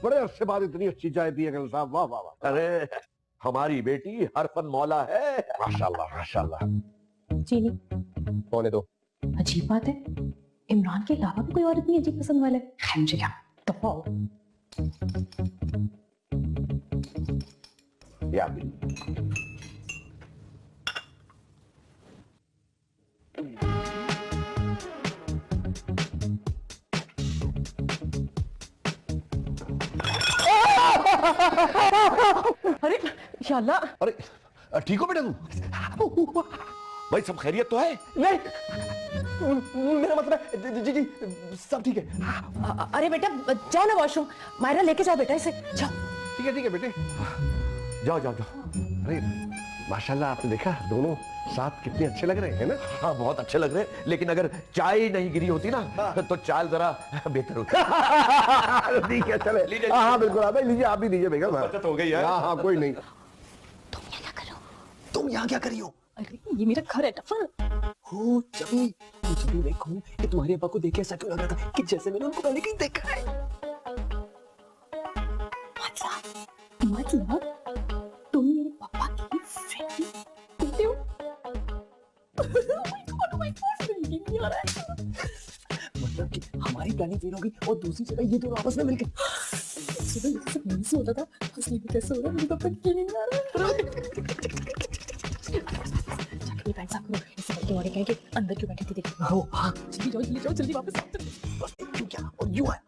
बड़े अरसे बाद इतनी अच्छी चाय पी अकल साहब, वाह वाह वाह। अरे हमारी बेटी हरफन मौला है। माशाल्लाह माशाल्लाह। चीनी पौने दो। अजीब बात है, इमरान के अलावा भी कोई और इतनी अजीब पसंद वाला है? खैर, मुझे क्या दफाओ। या भी अरे याल्ला, अरे ठीक हो बेटा तुम? भाई सब खैरियत तो है? नहीं, मेरा मतलब है जी सब ठीक है। अरे बेटा जाओ ना वॉशरूम, मायरा लेके जाओ बेटा इसे, जाओ। ठीक है बेटे, जाओ जाओ जाओ। अरे माशाल्लाह, आपने देखा दोनों साथ कितने अच्छे लग रहे हैं ना। हाँ बहुत अच्छे लग रहे हैं, लेकिन अगर चाय नहीं गिरी होती ना तो चाल जरा बेहतर होती। ठीक है चले। लीजिए। हाँ बिल्कुल, आप लीजिए, आप भी दीजिए बेगम। बचत हो गई है। हाँ कोई नहीं। तुम यहाँ क्या कर रही हो? अरे ये मेरा घर है टफर। हो जबी, मुझे भी देखो कि तुम्हारे पापा को देख के ऐसा क्यों लग रहा था कि जैसे मैंने उनको पहले कहीं देखा है। मतलब तुम मेरे पापा की फ्रेंड होते हो? मतलब कि हमारी प्लानिंग फेल हो गई और दूसरी जगह ये दोनों आपस में मिलके नहीं होता था, असली में कैसे हो रहा है मुझे तो पता नहीं आ रहा। ये पैंट साफ करो, इससे पहले तुम्हारे कहें कि अंदर क्यों बैठे थे देखो। हो। हाँ, जल्दी जाओ जल्दी वापस आओ। तू क्या और यू है।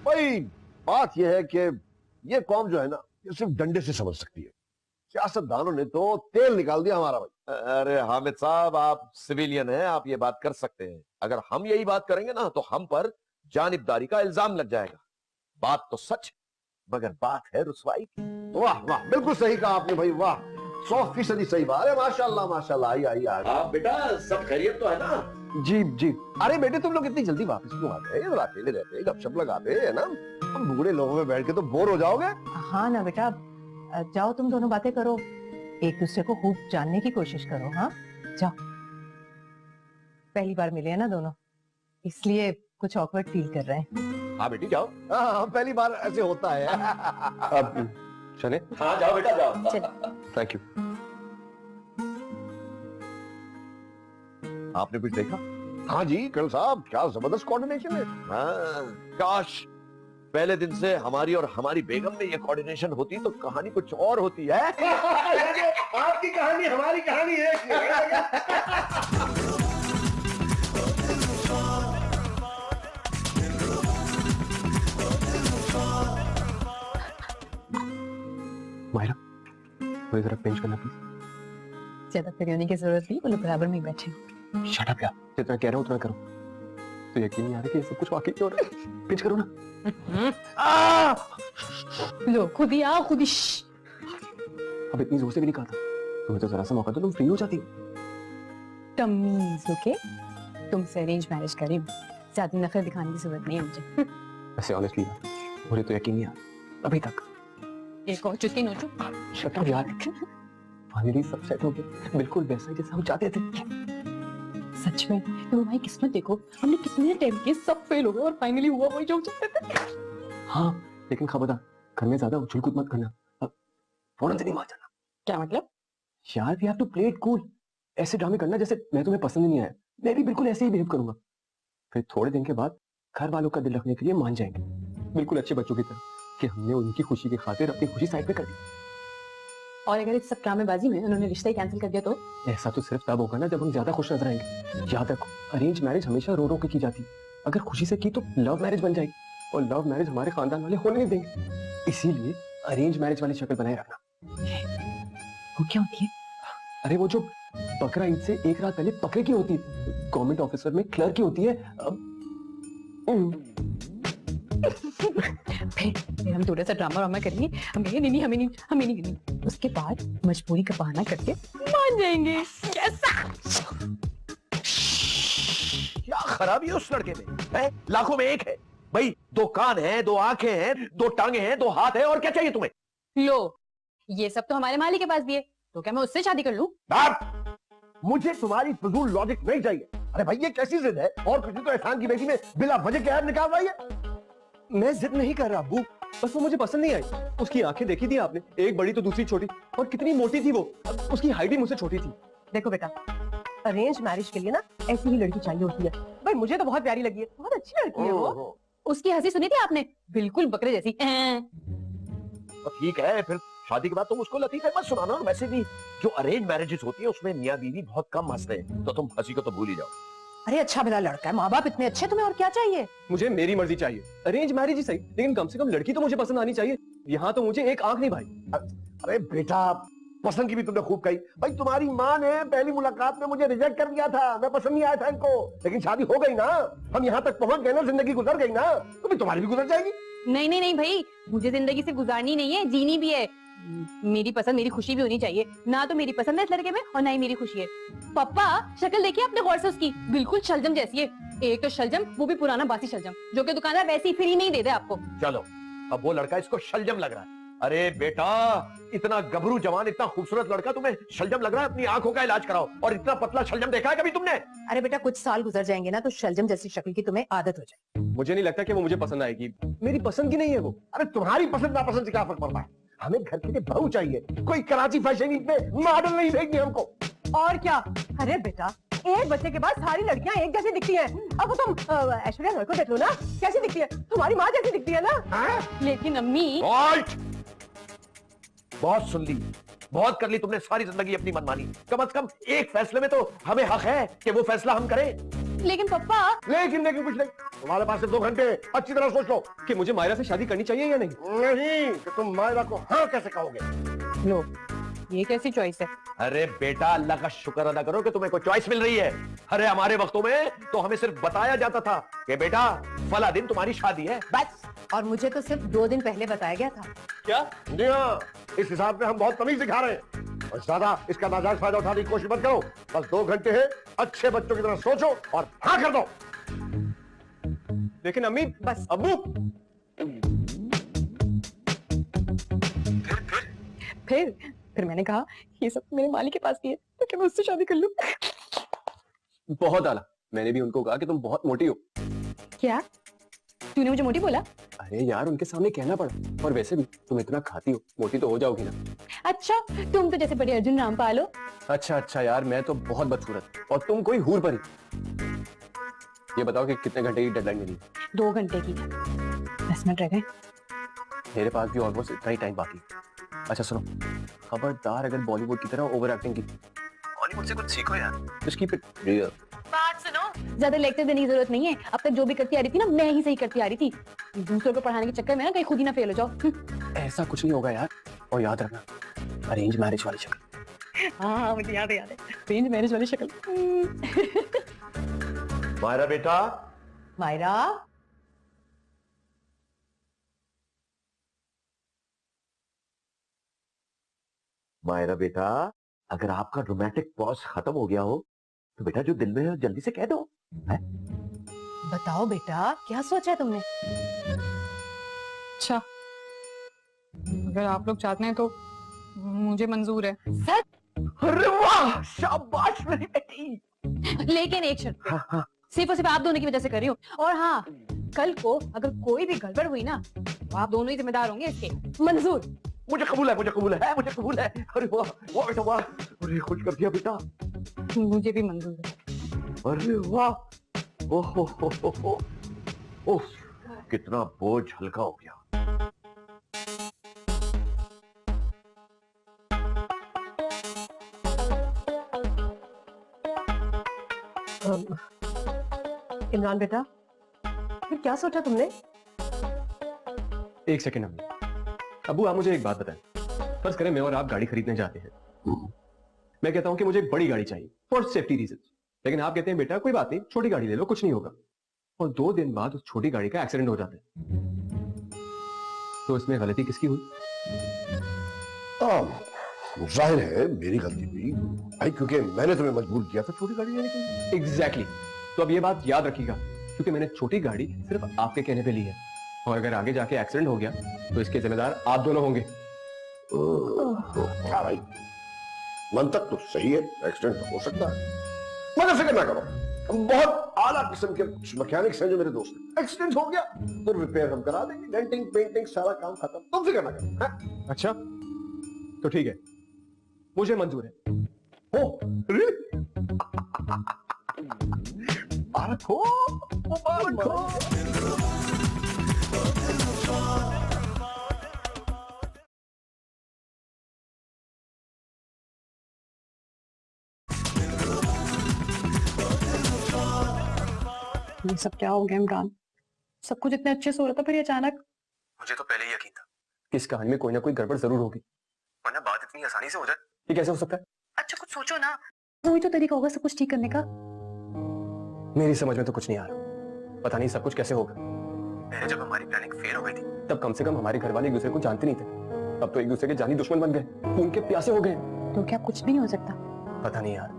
भाई बात यह है कि ये कौम जो है ना, ये सिर्फ डंडे से समझ सकती है। सियासतदानों ने तो तेल निकाल दिया हमारा भाई। अरे हामिद साहब, आप सिविलियन हैं, आप ये बात कर सकते हैं। अगर हम यही बात करेंगे ना तो हम पर जानिबदारी का इल्जाम लग जाएगा। बात तो सच, मगर बात है रुसवाई की। वाह वाह, बिल्कुल सही कहा आपने भाई, वाह 100% सही बात। अरे माशाल्लाह माशाल्लाह। आइए आप बेटा सब खैरियत तो है ना? जी जी। अरे बेटे तुम लोग इतनी जल्दी वापस क्यों आ गए? जरा अकेले रहते, गपशप लगाते है ना। हम बूढ़े लोगों में बैठ के तो बोर हो जाओगे। हाँ ना बेटा, जाओ तुम दोनों बातें करो, एक दूसरे को खूब जानने की कोशिश करो। हाँ जाओ, पहली बार मिले हैं ना दोनों, इसलिए कुछ ऑकवर्ड फील कर रहे हैं। हाँ बेटी जाओ। हाँ पहली बार ऐसे होता है। अब चले। हाँ जाओ बेटा जाओ। Thank you. आपने कुछ देखा? हाँ जी करण साहब, क्या जबरदस्त कोऑर्डिनेशन है। हाँ, काश पहले दिन से हमारी और हमारी बेगम में ये कोऑर्डिनेशन होती तो कहानी कुछ और होती है। आपकी कहानी हमारी कहानी एक ही है। मायरा, मुझे जरा पिंच करना प्लीज। ज्यादा फिर की जरूरत नहीं, वो लोग बराबर में ही बैठे। शट अप यार, जितना कह रहा हूँ उतना करो। तो यकीन नहीं आ रहा कि ये सब कुछ वाकई क्यों हो रहा है। पिंच करो ना। लो खुद ही आओ, खुद ही। अब इतनी जोर से भी नहीं कहा था। तुम्हें तो जरा सा मौका तो तुम फ्री हो जाती हो। तमीज, ओके? तुमसे अरेंज मैरिज करी, ज्यादा नखरे दिखाने की जरूरत नहीं है मुझे। वैसे ऑनेस्टली मुझे तो यकीन नहीं आ रहा अभी तक। एक और चुटकी नोचो। शट अप यार, फाइनली सब सेट हो गया, बिल्कुल वैसा ही जैसा हम चाहते थे। सच में तुम हमारी किस्मत देखो, हमने कितने अटेम्प्ट किए, सब फेल हो गए और फाइनली हुआ वही जो हम चाहते थे। हाँ लेकिन खबरदार, घर में ज्यादा उछल कूद मत करना। अब फौरन से नहीं मान जाना। क्या मतलब? यार we have to play it cool. ऐसे ड्रामे करना जैसे मैं तुम्हें पसंद ही नहीं आया। मैं भी बिल्कुल ऐसे ही बिहेव करूंगा। फिर थोड़े दिन के बाद घर वालों का दिल रखने के लिए मान जाएंगे, बिल्कुल अच्छे बच्चों की तरह, कि हमने उनकी खुशी की खातिर अपनी खुशी साइड पे कर दी। और अगर इस सब ड्रामेबाजी में उन्होंने रिश्ता ही कैंसिल कर दिया तो? ऐसा तो सिर्फ तब होगा ना जब हम ज्यादा खुश नजर आएंगे। याद रखो, अरेंज मैरिज हमेशा रो रो के की जाती है। अगर खुशी से की तो लव मैरिज बन जाएगी, और लव मैरिज हमारे खानदान वाले होने नहीं देंगे। इसीलिए अरेंज मैरिज वाली शक्ल बनाए रखना। वो क्या होती है? अरे वो जो बकरा ईद से एक रात पहले बकरे की होती है, गवर्नमेंट ऑफिसर में क्लर्क की होती है। फिर हम थोड़ा सा ड्रामा वामा करेंगे, हम कहेंगे नहीं हमें नहीं करनी। उसके बाद मजबूरी का बहाना करके मान जाएंगे। कैसा? क्या खराबी है उस लड़के में? है? लाखों में एक है भाई। दो कान हैं, दो आंखें हैं, दो टांगे हैं, दो हाथ हैं, और क्या चाहिए तुम्हें? लो, ये सब तो हमारे मालिक के पास भी है, तो क्या मैं उससे शादी कर लूं? मुझे तुम्हारी फजूल लॉजिक नहीं चाहिए। अरे भाई ये कैसी जिद है? और किसी तो एहसान की बेटी में बिला वजह के ऐब निकाल रही है। मैं जिद नहीं कर रहा अब्बू, बस वो मुझे पसंद नहीं आई। उसकी आंखें देखी थी आपने, एक बड़ी तो दूसरी छोटी, और कितनी मोटी थी वो। उसकी हाइट भी मुझसे छोटी थी। देखो बेटा, अरेंज मैरिज के लिए ना ऐसी ही लड़की चाहिए होती है। भाई मुझे तो बहुत प्यारी लगी है, बहुत अच्छी लड़की है वो। उसकी हंसी सुनी थी आपने? बिल्कुल बकरे जैसी। तो ठीक है, फिर शादी के बाद तुम उसको लतीफे मत सुनाना। और वैसे भी जो अरेंज मैरिजेस होती है उसमें मियां बीवी बहुत कम हंसते हैं, तो तुम हंसी को तो भूल ही जाओ। अरे अच्छा भला लड़का है, माँ बाप इतने अच्छे, तुम्हें और क्या चाहिए? मुझे मेरी मर्जी चाहिए। अरेंज मैरिज ही सही, लेकिन कम से कम लड़की तो मुझे पसंद आनी चाहिए। यहाँ तो मुझे एक आंख नहीं भाई। अरे बेटा, पसंद की भी तुमने खूब कही। भाई तुम्हारी माँ ने पहली मुलाकात में मुझे रिजेक्ट कर दिया था, मैं पसंद नहीं आया था इनको। लेकिन शादी हो गई ना, हम यहाँ तक पहुंच गए ना, जिंदगी गुजर गई ना, तो भी तुम्हारी भी गुजर जाएगी। नहीं भाई, मुझे जिंदगी सिर्फ गुजारनी नहीं है, जीनी भी है। मेरी पसंद, मेरी खुशी भी होनी चाहिए। ना तो मेरी पसंद है इस लड़के में, और ना ही मेरी खुशी है। पापा, शक्ल देखिए अपने गौर से उसकी, बिल्कुल शलजम जैसी है। एक तो शलजम, वो भी पुराना बासी शलजम, जो कि दुकानदार वैसे ही फ्री नहीं दे दे आपको। चलो, अब वो लड़का इसको शलजम लग रहा है। अरे बेटा, इतना गबरू जवान, इतना खूबसूरत लड़का तुम्हें शलजम लग रहा है? अपनी आंखों का इलाज कराओ। और इतना पतला शलजम देखा है कभी तुमने? अरे बेटा, कुछ साल गुजर जाएंगे ना तो शलजम जैसी शक्ल की तुम्हें आदत हो जाएगी। मुझे नहीं लगता कि वो मुझे पसंद आएगी। मेरी पसंद की नहीं है वो। अरे तुम्हारी पसंद नापसंद से क्या फर्क पड़ता है? हमें घर के लिए बहू चाहिए, कोई कराची फैशन वीक में मॉडल नहीं भेजनी हमको। और क्या? अरे बेटा, एक बच्चे के बाद सारी लड़कियां एक जैसी दिखती हैं। अब तुम ऐश्वर्या राय को देख लो ना, कैसी दिखती है? तुम्हारी माँ जैसी दिखती है ना। लेकिन अम्मी, बहुत सुन ली, बहुत कर ली तुमने सारी जिंदगी अपनी मनमानी। कम से कम एक फैसले में तो हमें हक है कि वो फैसला हम करें। लेकिन पापा, लेकिन कुछ नहीं। तुम्हारे पास सिर्फ 2 घंटे, अच्छी तरह सोच लो कि मुझे मायरा से शादी करनी चाहिए या नहीं। नहीं कि तुम मायरा को हाँ कैसे कहोगे? लो, ये कैसी चॉइस है? अरे बेटा, अल्लाह का शुक्र अदा करो कि तुम्हें कोई चॉइस मिल रही है। अरे हमारे वक्तों में तो हमें सिर्फ बताया जाता था कि बेटा फला दिन तुम्हारी शादी है, बस। और मुझे तो सिर्फ 2 दिन पहले बताया गया था। क्या? जी हाँ, इस हिसाब से हम बहुत तमीज दिखा रहे हैं। और ज्यादा इसका नाजायज फायदा उठाने की कोशिश मत करो। बस 2 घंटे हैं, अच्छे बच्चों की तरह सोचो और हाँ कर दो। लेकिन अम्मी, बस। अब्बू, फिर मैंने कहा ये सब मेरे मालिक के पास भी है तो क्या मैं उससे शादी कर लूं? बहुत आला। मैंने भी उनको कहा कि तुम बहुत मोटी हो। क्या तूने मुझे मोटी बोला? अरे यार उनके सामने कहना पड़ा। और वैसे भी तुम इतना खाती हो, मोटी तो हो जाओगी ना। अच्छा तुम तो जैसे बड़े अर्जुन रामपाल हो। अच्छा यार, मैं तो बहुत बदसूरत और तुम कोई हूर परी। ये बताओ कि कितने घंटे की डेडलाइन मिली? 2 घंटे की। 10 मिनट रह गए। मेरे पास भी ऑलमोस्ट इतना ही टाइम बाकी है। अच्छा सुनो, खबरदार अगर बॉलीवुड की तरह ओवर एक्टिंग की, बॉलीवुड से कुछ सीखो यार। Just keep it real. बात सुनो, ज्यादा लेक्चर देने की जरूरत नहीं है। अब तक जो भी करती आ रही थी ना, मैं ही सही करती आ रही थी। दूसरों को पढ़ाने के चक्कर में ना कहीं खुद ही ना फेल हो जाओ। ऐसा कुछ नहीं होगा यार। और याद रखना, अरेंज मैरिज वाली शक्ल। हाँ मुझे याद है अरेंज मैरिज वाली शक्ल। मायरा बेटा, मायरा, मायरा बेटा, अगर आपका रोमांटिक पॉज खत्म हो गया हो तो बेटा जो दिल में है जल्दी से कह दो। है? बताओ बेटा क्या सोचा है तुमने? अच्छा अगर आप लोग चाहते हैं तो मुझे मंजूर है। अरे वाह, शाबाश मेरी बेटी। लेकिन एक शर्त पे। सिर्फ और सिर्फ आप दोनों की वजह से कर रही हूँ। और हाँ, कल को अगर कोई भी गड़बड़ हुई ना तो आप दोनों ही जिम्मेदार होंगे इसके। मंजूर? मुझे कबूल है, मुझे कबूल है, मुझे कबूल है। अरे वाह वाह बेटा वाह, अरे खुश कर दिया बेटा। मुझे भी मंजूर है। अरे वाह, ओहो ओह, कितना बोझ हल्का हो गया। इमरान बेटा, फिर क्या सोचा तुमने? एक सेकंड अम्मी। अबू आप मुझे एक बात बताएं। फर्ज करें मैं और आप गाड़ी खरीदने जाते हैं। मैं कहता हूं कि मुझे एक बड़ी गाड़ी चाहिए फॉर सेफ्टी रीजन, लेकिन आप कहते हैं बेटा कोई बात नहीं, छोटी गाड़ी ले लो, कुछ नहीं होगा। और 2 दिन बाद उस छोटी गाड़ी का एक्सीडेंट हो जाता है, तो इसमें गलती किसकी हुई? जाहिर है मेरी गलती भी भाई, क्योंकि मैंने तुम्हें मजबूर किया था छोटी गाड़ी लेने के लिए। एग्जैक्टली। तो अब ये बात याद रखिएगा, क्योंकि मैंने छोटी गाड़ी सिर्फ आपके कहने पे ली है, और अगर आगे जाके एक्सीडेंट हो गया तो इसके जिम्मेदार आप दोनों होंगे। हाँ भाई, मंतक तो सही है, एक्सीडेंट तो हो सकता है, मगर फिक्र ना करो, बहुत आला किस्म के मैकेनिक्स हैं जो मेरे दोस्त हैं। एक्सीडेंट हो गया तो रिपेयर हम करा देंगे, डेंटिंग पेंटिंग सारा काम खत्म, तुम फिक्र ना करो। हाँ? अच्छा तो ठीक है, मुझे मंजूर है। हो मुबारक हो, मुबारक हो। ये सब क्या हो गया इमरान? सब कुछ इतने अच्छे से हो रहा था, फिर ये अचानक। मुझे तो पहले ही यकीन था कि इस कहानी में कोई ना कोई गड़बड़ जरूर होगी, वरना बात इतनी आसानी से हो जाए ये कैसे हो सकता है? अच्छा कुछ सोचो ना, कोई तो तरीका होगा सब कुछ ठीक करने का। मेरी समझ में तो कुछ नहीं आ रहा, पता नहीं सब कुछ कैसे होगा। पहले जब हमारी प्लानिंग फेल हो गई थी तब कम से कम हमारे घर वाले एक दूसरे को जानते नहीं थे, अब तो एक दूसरे के जानी दुश्मन बन गए, खून के प्यासे हो गए। तो क्या कुछ नहीं हो सकता? पता नहीं यार,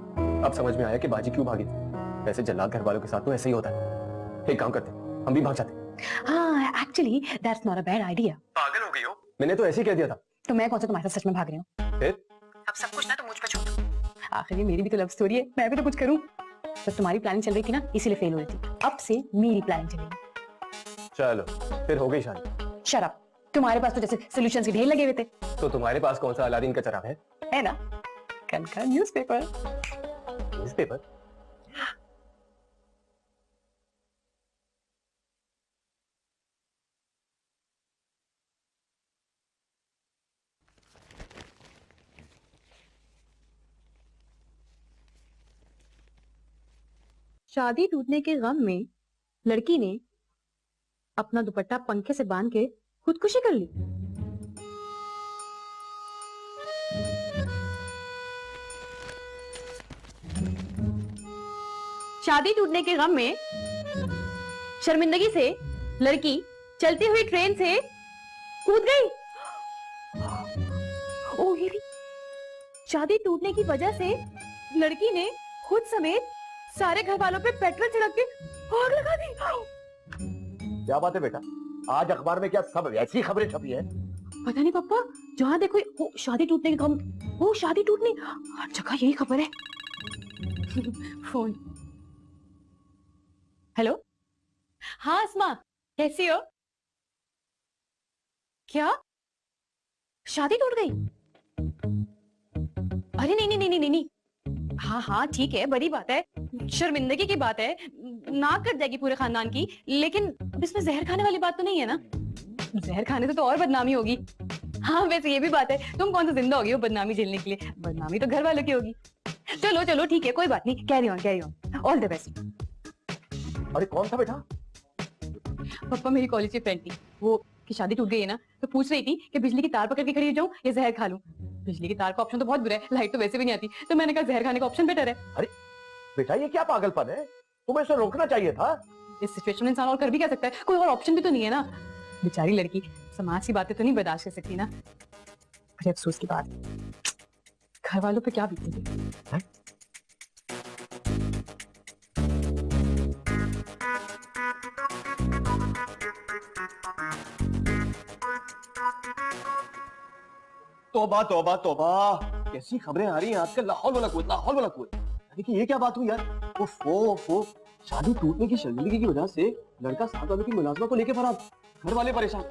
अब समझ में आया कि बाजी क्यों भागी थी। वैसे जल्लाद घर वालों के साथ तो ऐसे ही होता है। एक काम करते, हम भी भाग जाते। हाँ actually that's not a bad idea. पागल हो गई हो? मैंने तो ऐसे ही कह दिया था। तो मैं कौन सा तुम्हारे साथ सच में भाग रही हूँ? फिर अब सब कुछ ना तो मुझ पे छोड़ दो। आखिर ये मेरी भी तो लव स्टोरी है, मैं भी तो कुछ करूँ। तो तुम्हारी प्लानिंग चल रही थी ना, इसीलिए फेल हो रही थी, अब से मेरी प्लानिंग चलेगी। चलो फिर हो गई शादी। शट अप, तुम्हारे पास तो जैसे सॉल्यूशंस के ढेर लगे हुए थे। तो तुम्हारे पास कौन सा अलादीन का चराग है ना? कल का न्यूज़पेपर। न्यूज़पेपर? शादी टूटने के गम में लड़की ने अपना दुपट्टा पंखे से बांध के खुदकुशी कर ली। शादी टूटने के गम में शर्मिंदगी से लड़की चलती हुई ट्रेन से कूद गई। ओ ये शादी टूटने की वजह से लड़की ने खुद समेत सारे घर वालों पे पेट्रोल छिड़क के आग लगा दी। क्या बात है बेटा, आज अखबार में क्या सब ऐसी खबरें छपी है? पता नहीं पापा, जहाँ देखो वो शादी टूटने के गम वो शादी टूटने हर जगह यही खबर है। फोन। हेलो, हाँ अस्मा, कैसी हो? क्या शादी टूट गई? अरे नहीं नहीं नहीं नहीं नहीं, हाँ हाँ ठीक है, बड़ी बात है, शर्मिंदगी की बात है, नाक कट जाएगी पूरे खानदान की, लेकिन अब इसमें जहर खाने वाली बात तो नहीं है ना? जहर खाने से तो और बदनामी होगी। हाँ वैसे ये भी बात है, तुम कौन सा जिंदा होगी वो बदनामी झेलने के लिए? बदनामी तो घर वालों की होगी। चलो चलो ठीक है, कोई बात नहीं, carry on, all the best. अरे कौन था बेटा? पापा मेरी कॉलेज की फ्रेंड थी, वो की शादी टूट गई है ना, तो पूछ रही थी कि बिजली की तार पकड़ के खड़ी जाऊं या जहर खा लूं। बिजली की तार का ऑप्शन तो बहुत बुरा है, लाइट तो वैसे भी नहीं आती, तो मैंने कहा जहर खाने का ऑप्शन बेटर है। अरे बेटा ये क्या पागलपन है, तुम्हें इसे रोकना चाहिए था। इस सिचुएशन में इंसान और कर भी क्या सकता है, कोई और ऑप्शन भी तो नहीं है ना। बेचारी लड़की समाज की बातें तो नहीं बर्दाश्त कर सकती ना। बड़े अफसोस की बात, घर वालों पे क्या बीतेगी। तौबा तौबा तौबा, कैसी खबरें आ रही हैं आजकल, लाहौल वाला कुआं, लाहौल वाला कुआं। देखिए ये क्या बात हुई यार, ओफो, शादी टूटने की शर्मिंदगी की वजह से लड़का साथ वालों की मुलाजमा को लेके फरार, घर वाले परेशान।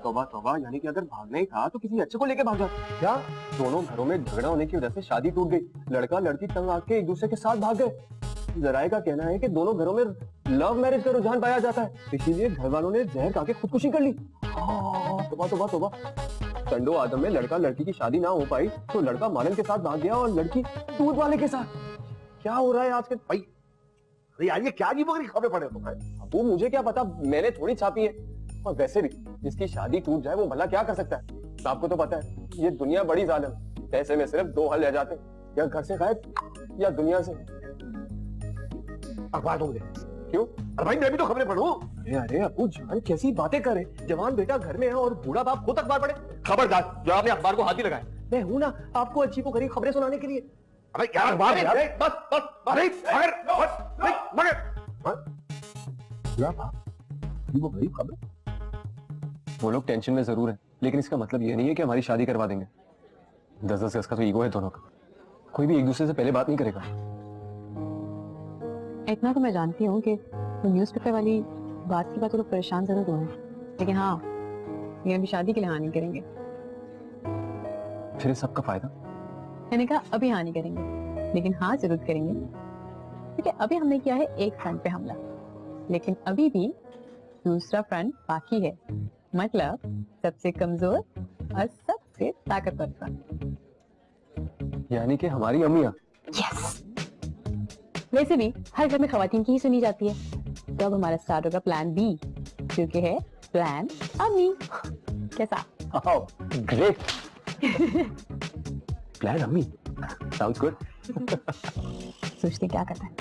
तौबा तौबा, यानी कि अगर भागना ही था तो किसी अच्छे को लेके भागा। क्या दोनों घरों में झगड़ा होने की वजह से शादी टूट गई, लड़का लड़की तंग आके एक दूसरे के साथ भाग गए। जराए का कहना है कि दोनों घरों में लव मैरिज का रुझान पाया जाता है, इसीलिए घर वालों ने जहर खा के खुदकुशी कर ली। तौबा तौबा तौबा, चंडो आदम में लड़का लड़की की शादी ना हो पाई तो लड़का मालन के साथ भाग गया और लड़की दूध वाले के साथ। क्या हो रहा है आजकल भाई? अरे यार ये क्या अजीब वगैरह खबरें पड़े हो तुम्हें? वो मुझे क्या पता, मैंने थोड़ी छापी है। और वैसे भी जिसकी शादी टूट जाए वो भला क्या कर सकता है? आपको तो पता है ये दुनिया बड़ी जालिम है, ऐसे में सिर्फ दो हल रह जाते हैं, या घर से गायब या दुनिया से। अखबार दो मुझे। क्यों? अरे भाई मैं भी तो खबरें पढ़ूं। अरे अबू जान कैसी बातें करे, जवान बेटा घर में है और बूढ़ा बाप खुद अखबार पढ़े। खबरदार जो आपने अखबार को हाथ ही लगाए। मैं हूं ना आपको अच्छी को करीब खबरें सुनाने के लिए। अबे यार अखबार यार, बस अरे मगर क्या था वो गरीब खबर? वो लोग टेंशन में जरूर है, लेकिन इसका मतलब ये नहीं है कि हमारी शादी करवा देंगे। 10-10 गज का तो ईगो है दोनों का, कोई भी एक दूसरे से पहले बात नहीं करेगा। इतना तो मैं जानती हूँ कि तो न्यूज़पेपर वाली बात की बात तो लोग परेशान जरूर हुए, लेकिन हाँ ये अभी शादी के लिए हाँ नहीं करेंगे। फिर सबका फायदा। मैंने कहा अभी हाँ नहीं करेंगे, लेकिन हाँ जरूर करेंगे, क्योंकि अभी हमने किया है एक फ्रंट पे हमला, लेकिन अभी भी दूसरा फ्रंट बाकी है, मतलब सबसे कमजोर और सबसे ताकतवर फ्रंट, यानी कि हमारी अम्मियां। यस। वैसे भी हर घर में खवातीन की ही सुनी जाती है, तो अब हमारा स्टार्ट होगा प्लान बी, क्योंकि है प्लान अम्मी। कैसा? ग्रेट प्लान अम्मी, साउंड्स गुड। सोचते क्या करता है।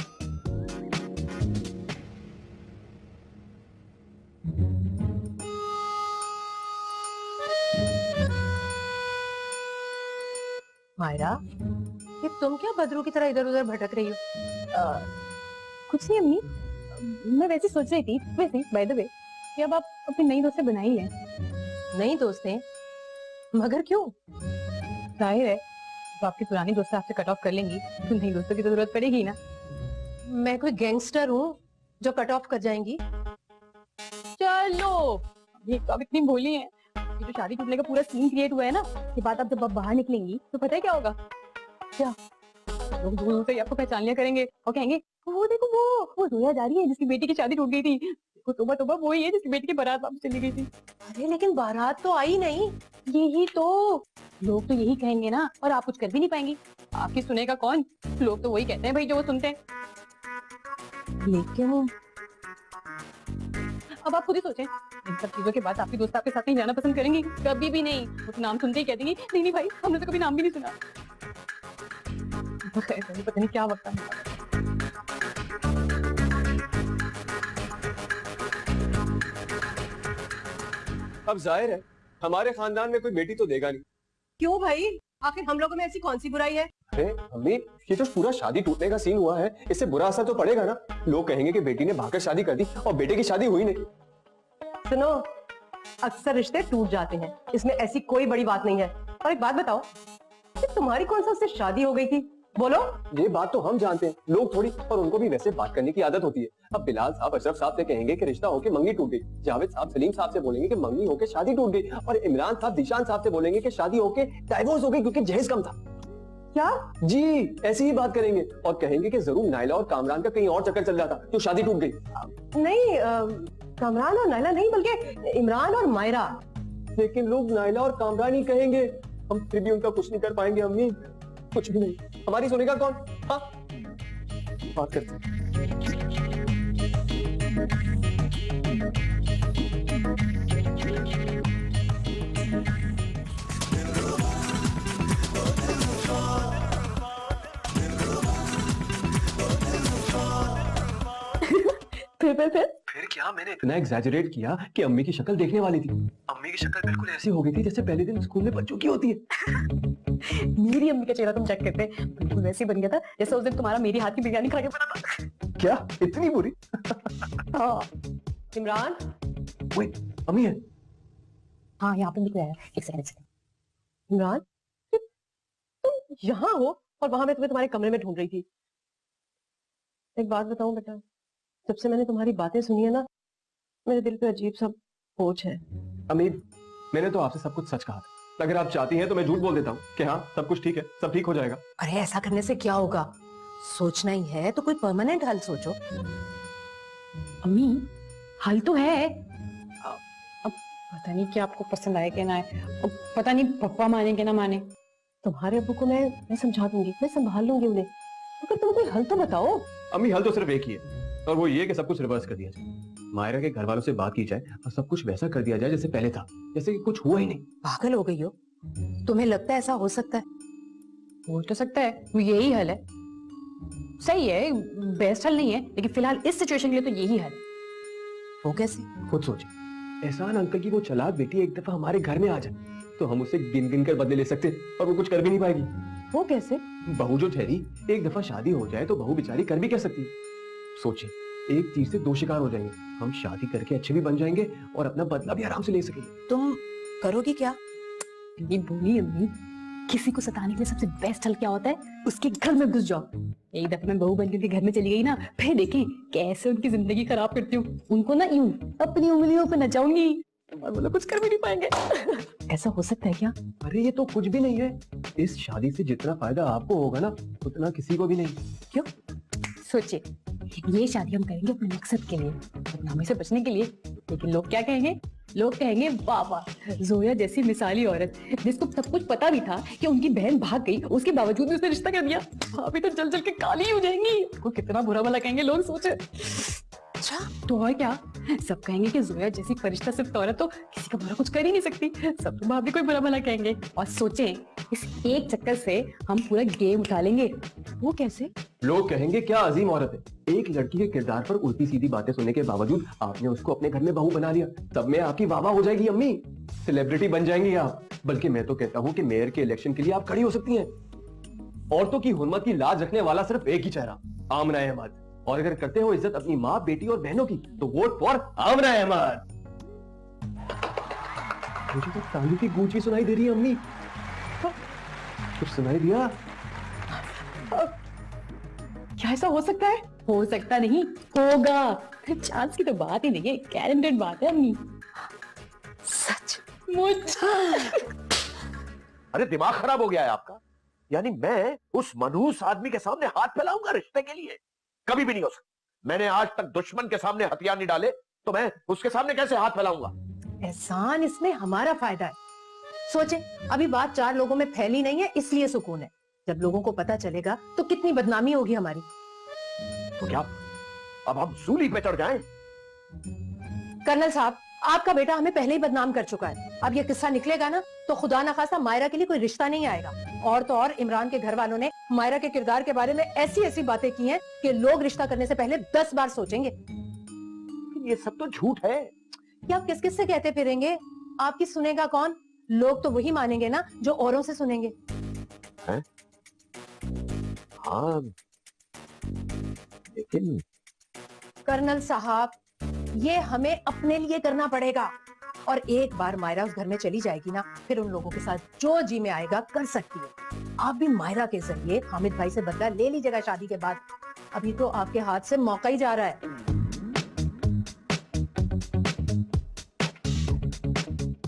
मायरा, ये तुम क्या बदरू की तरह इधर उधर भटक रही हो? कुछ नहीं अम्मी, मैं वैसे सोच रही थी, वैसे बाय द वे, कि अब आप अपनी नई दोस्तें बना ही लें। नई दोस्तें? मगर क्यों? जाहिर है तो आपकी पुरानी दोस्तें आपसे कट ऑफ कर लेंगी, तो नई दोस्तों की तो जरूरत पड़ेगी ना। मैं कोई गैंगस्टर हूँ जो कट ऑफ कर जाएंगी? चलो ये तो आप इतनी भोली हैं, ये जो शादी टूटने का पूरा सीन क्रिएट हुआ है ना, ये बात आप जब आप बाहर निकलेंगी तो पता है क्या होगा? क्या लोग दूर दूर से ही आपको पहचान लिया करेंगे और कहेंगे वो देखो वो रोया जा रही है जिसकी बेटी की शादी टूट गई थी, देखो तोबा तोबा वो ही है जिसकी बेटी की बारात वापस चली गई थी। अरे लेकिन बारात तो आई नहीं। यही तो, लोग तो यही कहेंगे ना, और आप कुछ कर भी नहीं पाएंगी, आपकी सुनेगा कौन? लोग तो वही कहते हैं भाई जो वो सुनते हैं। लेकिन अब आप खुद ही सोचें, इन सब चीजों के बाद आपकी दोस्त आपके साथ नहीं जाना पसंद करेंगी? कभी भी नहीं। वो तो नाम सुनते ही कह देंगी नहीं नहीं भाई हमने तो कभी नाम भी नहीं सुना। पता नहीं क्या वक्त है। अब जाहिर है हमारे खानदान में कोई बेटी तो देगा नहीं। क्यों भाई, आखिर हम लोगों में ऐसी कौन सी बुराई है? अरे अम्मी, ये जो पूरा शादी टूटने का सीन हुआ है, इससे बुरा असर तो पड़ेगा ना। लोग कहेंगे कि बेटी ने भागकर शादी कर दी और बेटे की शादी हुई नहीं। सुनो, अक्सर रिश्ते टूट जाते हैं, इसमें ऐसी कोई बड़ी बात नहीं है। और एक बात बताओ, तुम्हारी कौन सा उससे शादी हो गई थी? बोलो। ये बात तो हम जानते हैं, लोग थोड़ी, और उनको भी वैसे बात करने की आदत होती है। अब बिलाल साहब अशरफ साहब से कहेंगे कि रिश्ता होके मंगनी टूट गई, जावेद साहब सलीम साहब से बोलेंगे कि मंगनी होके शादी टूट गई, और इमरान साहब दिशान साहब से बोलेंगे कि शादी होके डाइवोर्स हो गई क्योंकि जहेज कम था। क्या? जी ऐसे ही बात करेंगे, और कहेंगे कि जरूर नाइला और कामरान का कहीं और चक्कर चल रहा था तो शादी टूट गई। नहीं, कामरान और नाइला नहीं, बल्कि इमरान और मायरा। लेकिन लोग नाइला और कामरान ही कहेंगे, हम फिर भी उनका कुछ नहीं कर पाएंगे अम्मी, कुछ भी नहीं। हमारी सुनेगा कौन? हाँ बात करते हैं। फिर क्या, मैंने इतना एग्जैजरेट किया कि अम्मी की शक्ल देखने वाली थी। अम्मी की शक्ल बिल्कुल ऐसी हो गई थी जैसे पहले दिन स्कूल में बच्चों की होती है। मेरी अम्मी का चेहरा तुम चेक करते, बिल्कुल वैसे ही बन गया था जैसे उस दिन तुम्हारा मेरी हाथ की बिरयानी खा के बना था। क्या इतनी बुरी? हाँ। इमरान, ओए अम्मी है। हाँ यहाँ पे भी कोई आया, एक सेकंड। इमरान, तुम यहाँ हो और वहां मैं तुम्हें तुम्हारे कमरे में ढूंढ रही थी। एक बात बताऊं बेटा, जब से मैंने तुम्हारी बातें सुनी है ना, मेरे दिल पे अजीब सा बोझ है। अम्मी मैंने तो आपसे सब कुछ सच कहा था, अगर आप चाहती हैं तो मैं झूठ बोल देता हूँ कि हाँ सब कुछ ठीक है, सब ठीक हो जाएगा। अरे ऐसा करने से क्या होगा, सोचना ही है तो कोई परमानेंट हल सोचो। अम्मी हल तो है, अब पता नहीं कि आपको पसंद आए कि ना आए, अब पता नहीं पापा माने कि ना माने। तुम्हारे अब्बू को मैं समझा दूंगी, मैं संभाल लूंगी उन्हें, मगर तुम कोई हल तो बताओ। अम्मी हल तो सिर्फ एक ही है, और वो ये कि सब कुछ रिवर्स कर दिया जाए, मायरा के घर वालों से बात की जाए और सब कुछ वैसा कर दिया जाए जैसे पहले था, जैसे कि कुछ हुआ ही नहीं। पागल हो गई हो, तुम्हें लगता है ऐसा हो सकता है? हो तो सकता है, वो यही हल है, सही है, बेस्ट हल नहीं है, लेकिन फिलहाल इस सिचुएशन के लिए तो यही हल है। वो कैसे? खुद सोचिए, एहसान अंकल की वो चालाक बेटी एक दफा हमारे घर में आ जाए तो हम उसे गिन गिन कर बदले ले सकते, और वो कुछ कर भी नहीं पाएगी। वो कैसे? बहू जो ठहरी, एक दफा शादी हो जाए तो बहू बेचारी कर भी क्या सकती है। सोचिए, एक तीर से दो शिकार हो जाएंगे, हम शादी करके अच्छे भी बन जाएंगे और अपना बदला भी आराम से ले सकेंगे। तुम करोगी क्या? ये बोली अम्मी, किसी को सताने के लिए सबसे बेस्ट हल क्या होता है, उसके घर में घुस जाओ। एक दफा मैं बहू बन के उनके घर में चली गई ना, फिर देखें कैसे उनकी जिंदगी खराब करती हूँ, उनको ना यूं अपनी उंगलियों पे नचाऊंगी, मतलब कुछ कर भी नहीं पाएंगे। ऐसा हो सकता है क्या? अरे ये तो कुछ भी नहीं है, इस शादी से जितना फायदा आपको होगा ना उतना किसी को भी नहीं। क्यों? सोचिए, ये शादी हम करेंगे अपने मकसद के लिए, बदनामी से बचने के लिए, लेकिन लोग क्या कहेंगे? लोग कहेंगे वाह वाह, जोया जैसी मिसाली औरत जिसको सब कुछ पता भी था कि उनकी बहन भाग गई, उसके बावजूद भी उसने रिश्ता कर दिया, अभी तो जल जल के काली हो जाएंगी। को कितना बुरा भला कहेंगे लोग, सोचे। अच्छा तो और क्या, सब कहेंगे कि जोया जैसी फरिश्ता सिर्फ औरत तो किसी का बुरा कुछ कर ही नहीं सकती, सब तो भाभी कोई बुरा भला कहेंगे। और सोचें, इस एक चक्कर से हम पूरा गेम उठा लेंगे। वो कैसे? लोग कहेंगे क्या अजीम औरत है, एक लड़की के किरदार पर उल्टी सीधी बातें सुनने के बावजूद आपने उसको अपने घर में बहू बना लिया, सब में आपकी वाह वाह हो जाएगी अम्मी, सेलिब्रिटी बन जाएंगी आप। बल्कि मैं तो कहता हूँ कि मेयर के इलेक्शन के लिए आप खड़ी हो सकती हैं। औरतों की हुर्मत की लाज रखने वाला सिर्फ एक ही चेहरा, आमना अहमद, और अगर करते हो इज्जत अपनी माँ बेटी और बहनों की तो वोट फॉर आमना अहमद। मुझे तो ताली की गूंज भी सुनाई दे रही है अम्मी, कुछ सुनाई दिया? क्या ऐसा हो सकता है? हो सकता नहीं, होगा, चांस की तो बात ही नहीं है, गारंटेड बात है अम्मी। सच? मुझे अरे दिमाग खराब हो गया है आपका? यानी मैं उस मनहूस आदमी के सामने हाथ फैलाऊंगा रिश्ते के लिए? कभी भी नहीं हो सकता। मैंने आज तक दुश्मन के सामने हथियार नहीं डाले, तो मैं उसके सामने कैसे हाथ फैलाऊंगा? एहसान, इसमें हमारा फायदा है। सोचे, अभी बात 4 लोगों में फैली नहीं है, इसलिए सुकून है। जब लोगों को पता चलेगा तो कितनी बदनामी होगी हमारी। तो क्या अब हम सूली पे चढ़ जाएं? कर्नल साहब, आपका बेटा हमें पहले ही बदनाम कर चुका है, अब ये किस्सा निकलेगा ना तो खुदा न खासा मायरा के लिए कोई रिश्ता नहीं आएगा। और तो और इमरान के घर वालों ने मायरा के किरदार के बारे में ऐसी ऐसी बातें की हैं कि लोग रिश्ता करने से पहले 10 बार सोचेंगे। ये सब तो झूठ है। कि आप किस किस से कहते फिरेंगे? आपकी सुनेगा कौन? लोग तो वही मानेंगे ना जो औरों से सुनेंगे। है? हाँ, लेकिन कर्नल साहब, ये हमें अपने लिए करना पड़ेगा, और एक बार मायरा उस घर में चली जाएगी ना, फिर उन लोगों के साथ जो जी में आएगा कर सकती है। आप भी मायरा के जरिए हामिद भाई से बदला ले लीजिएगा शादी के बाद। अभी तो आपके हाथ से मौका ही जा रहा है।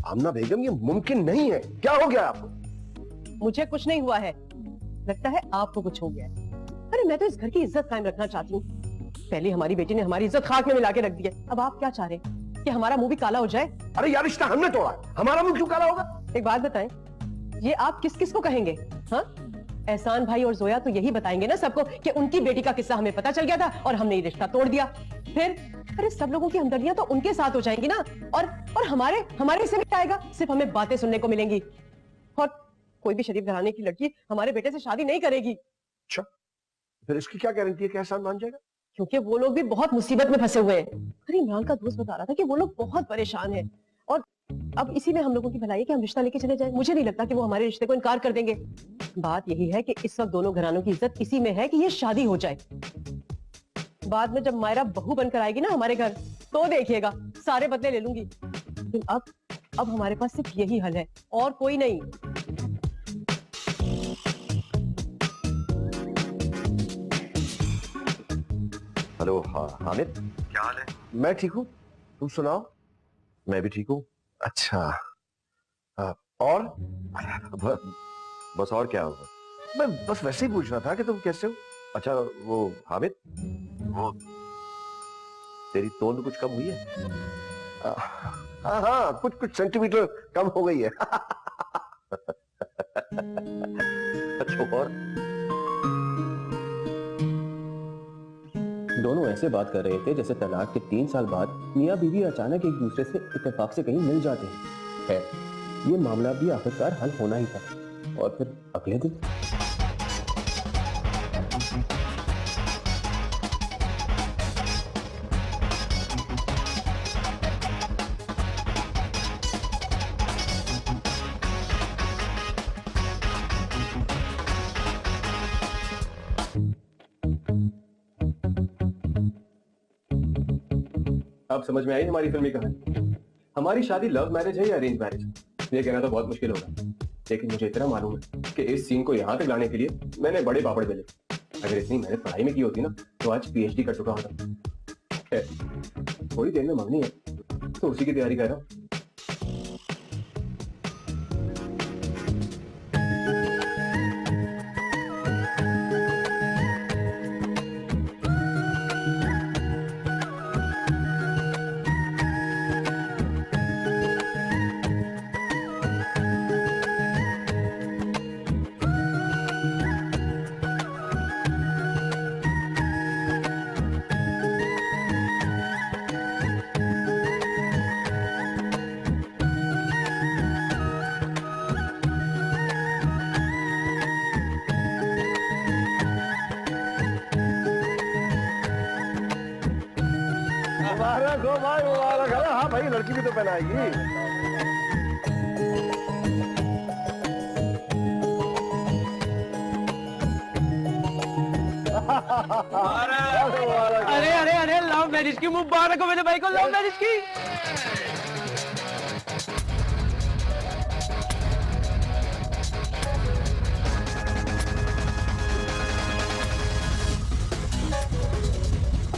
आमना बेगम, ये मुमकिन नहीं है। क्या हो गया आपको? मुझे कुछ नहीं हुआ है, लगता है आपको कुछ हो गया है। अरे मैं तो इस घर की इज्जत कायम रखना चाहती हूँ। पहले हमारी बेटी ने हमारी इज्जत खाक में मिला के रख दी है, अब आप क्या चाह रहे हैं कि हमारा मुंह भी काला हो जाए? अरे यार, रिश्ता हमने तोड़ा, हमारा मुंह क्यों काला होगा? एक बात बताएं, ये आप किस किस को कहेंगे? हाँ, एहसान भाई और जोया तो यही बताएंगे ना सबको कि उनकी बेटी का किस्सा हमें पता चल गया था और हमने ये रिश्ता तोड़ दिया। फिर अरे सब लोगों की हमदर्दियां तो उनके साथ हो जाएंगी ना, और हमारे हिस्से में क्या आएगा? सिर्फ हमें बातें सुनने को मिलेंगी। और कोई भी शरीफ घराने की लड़की हमारे बेटे से शादी नहीं करेगी। अच्छा, फिर इसकी क्या गारंटी है कि एहसान मान जाएगा? क्योंकि वो लोग भी बहुत मुसीबत में फंसे हुए हैं। अरे इमरान का दोस्त बता रहा था कि वो लोग बहुत परेशान हैं, और अब इसी में हम लोगों की भलाई है कि हम रिश्ता लेके चले जाएं। मुझे नहीं लगता कि वो हमारे रिश्ते को इनकार कर देंगे। बात यही है कि इस वक्त दोनों घरानों की इज्जत इसी में है कि ये शादी हो जाए। बाद में जब मायरा बहू बनकर आएगी ना हमारे घर, तो देखिएगा सारे बदले ले लूंगी। लेकिन अब हमारे पास सिर्फ यही हल है और कोई नहीं। हेलो हामिद, क्या हाल है? मैं ठीक हूँ, तुम सुनाओ। मैं भी ठीक हूँ। अच्छा, और? बस और क्या होगा? मैं बस वैसे ही पूछ रहा था कि तुम कैसे हो। अच्छा वो हामिद, वो तेरी तोंद कुछ कम हुई है? हाँ हाँ, कुछ सेंटीमीटर कम हो गई है। अच्छा, और? दोनों ऐसे बात कर रहे थे जैसे तलाक के 3 साल बाद मियाँ बीवी अचानक एक दूसरे से इत्तेफाक से कहीं मिल जाते हैं। खैर, ये मामला भी आखिरकार हल होना ही था। और फिर अगले दिन अब समझ में आई हमारी फिल्मी कहानी। हमारी शादी लव मैरिज है या अरेंज मैरिज? ये कहना तो बहुत मुश्किल होगा, लेकिन मुझे इतना मालूम है कि इस सीन को यहाँ तक लाने के लिए मैंने बड़े पापड़ बेले। अगर इतनी मैंने पढ़ाई में की होती ना, तो आज पीएचडी कर चुका होता। थोड़ी देर में मंगनी है, तो उसी की तैयारी कर रहा हूँ। मुबारक हो भाई, मुबारक। अरे हाँ भाई, लड़की भी तो पहनाएगी। अरे अरे अरे, लव मैरिज की मुबारक हो मेरे भाई को, लव मैरिज की।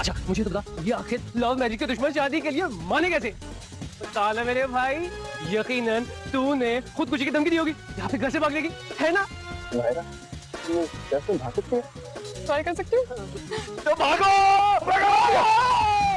अच्छा मुझे तो बता, ये आखिर लव मैरिज के दुश्मन शादी के लिए माने कैसे? साला मेरे भाई, यकीनन तूने खुदकुशी की धमकी दी होगी, यहाँ पे घर से भागने की, है ना? कैसे भाग सकते हैं? ट्राई कर सकती हूँ। तो भागो, भागो!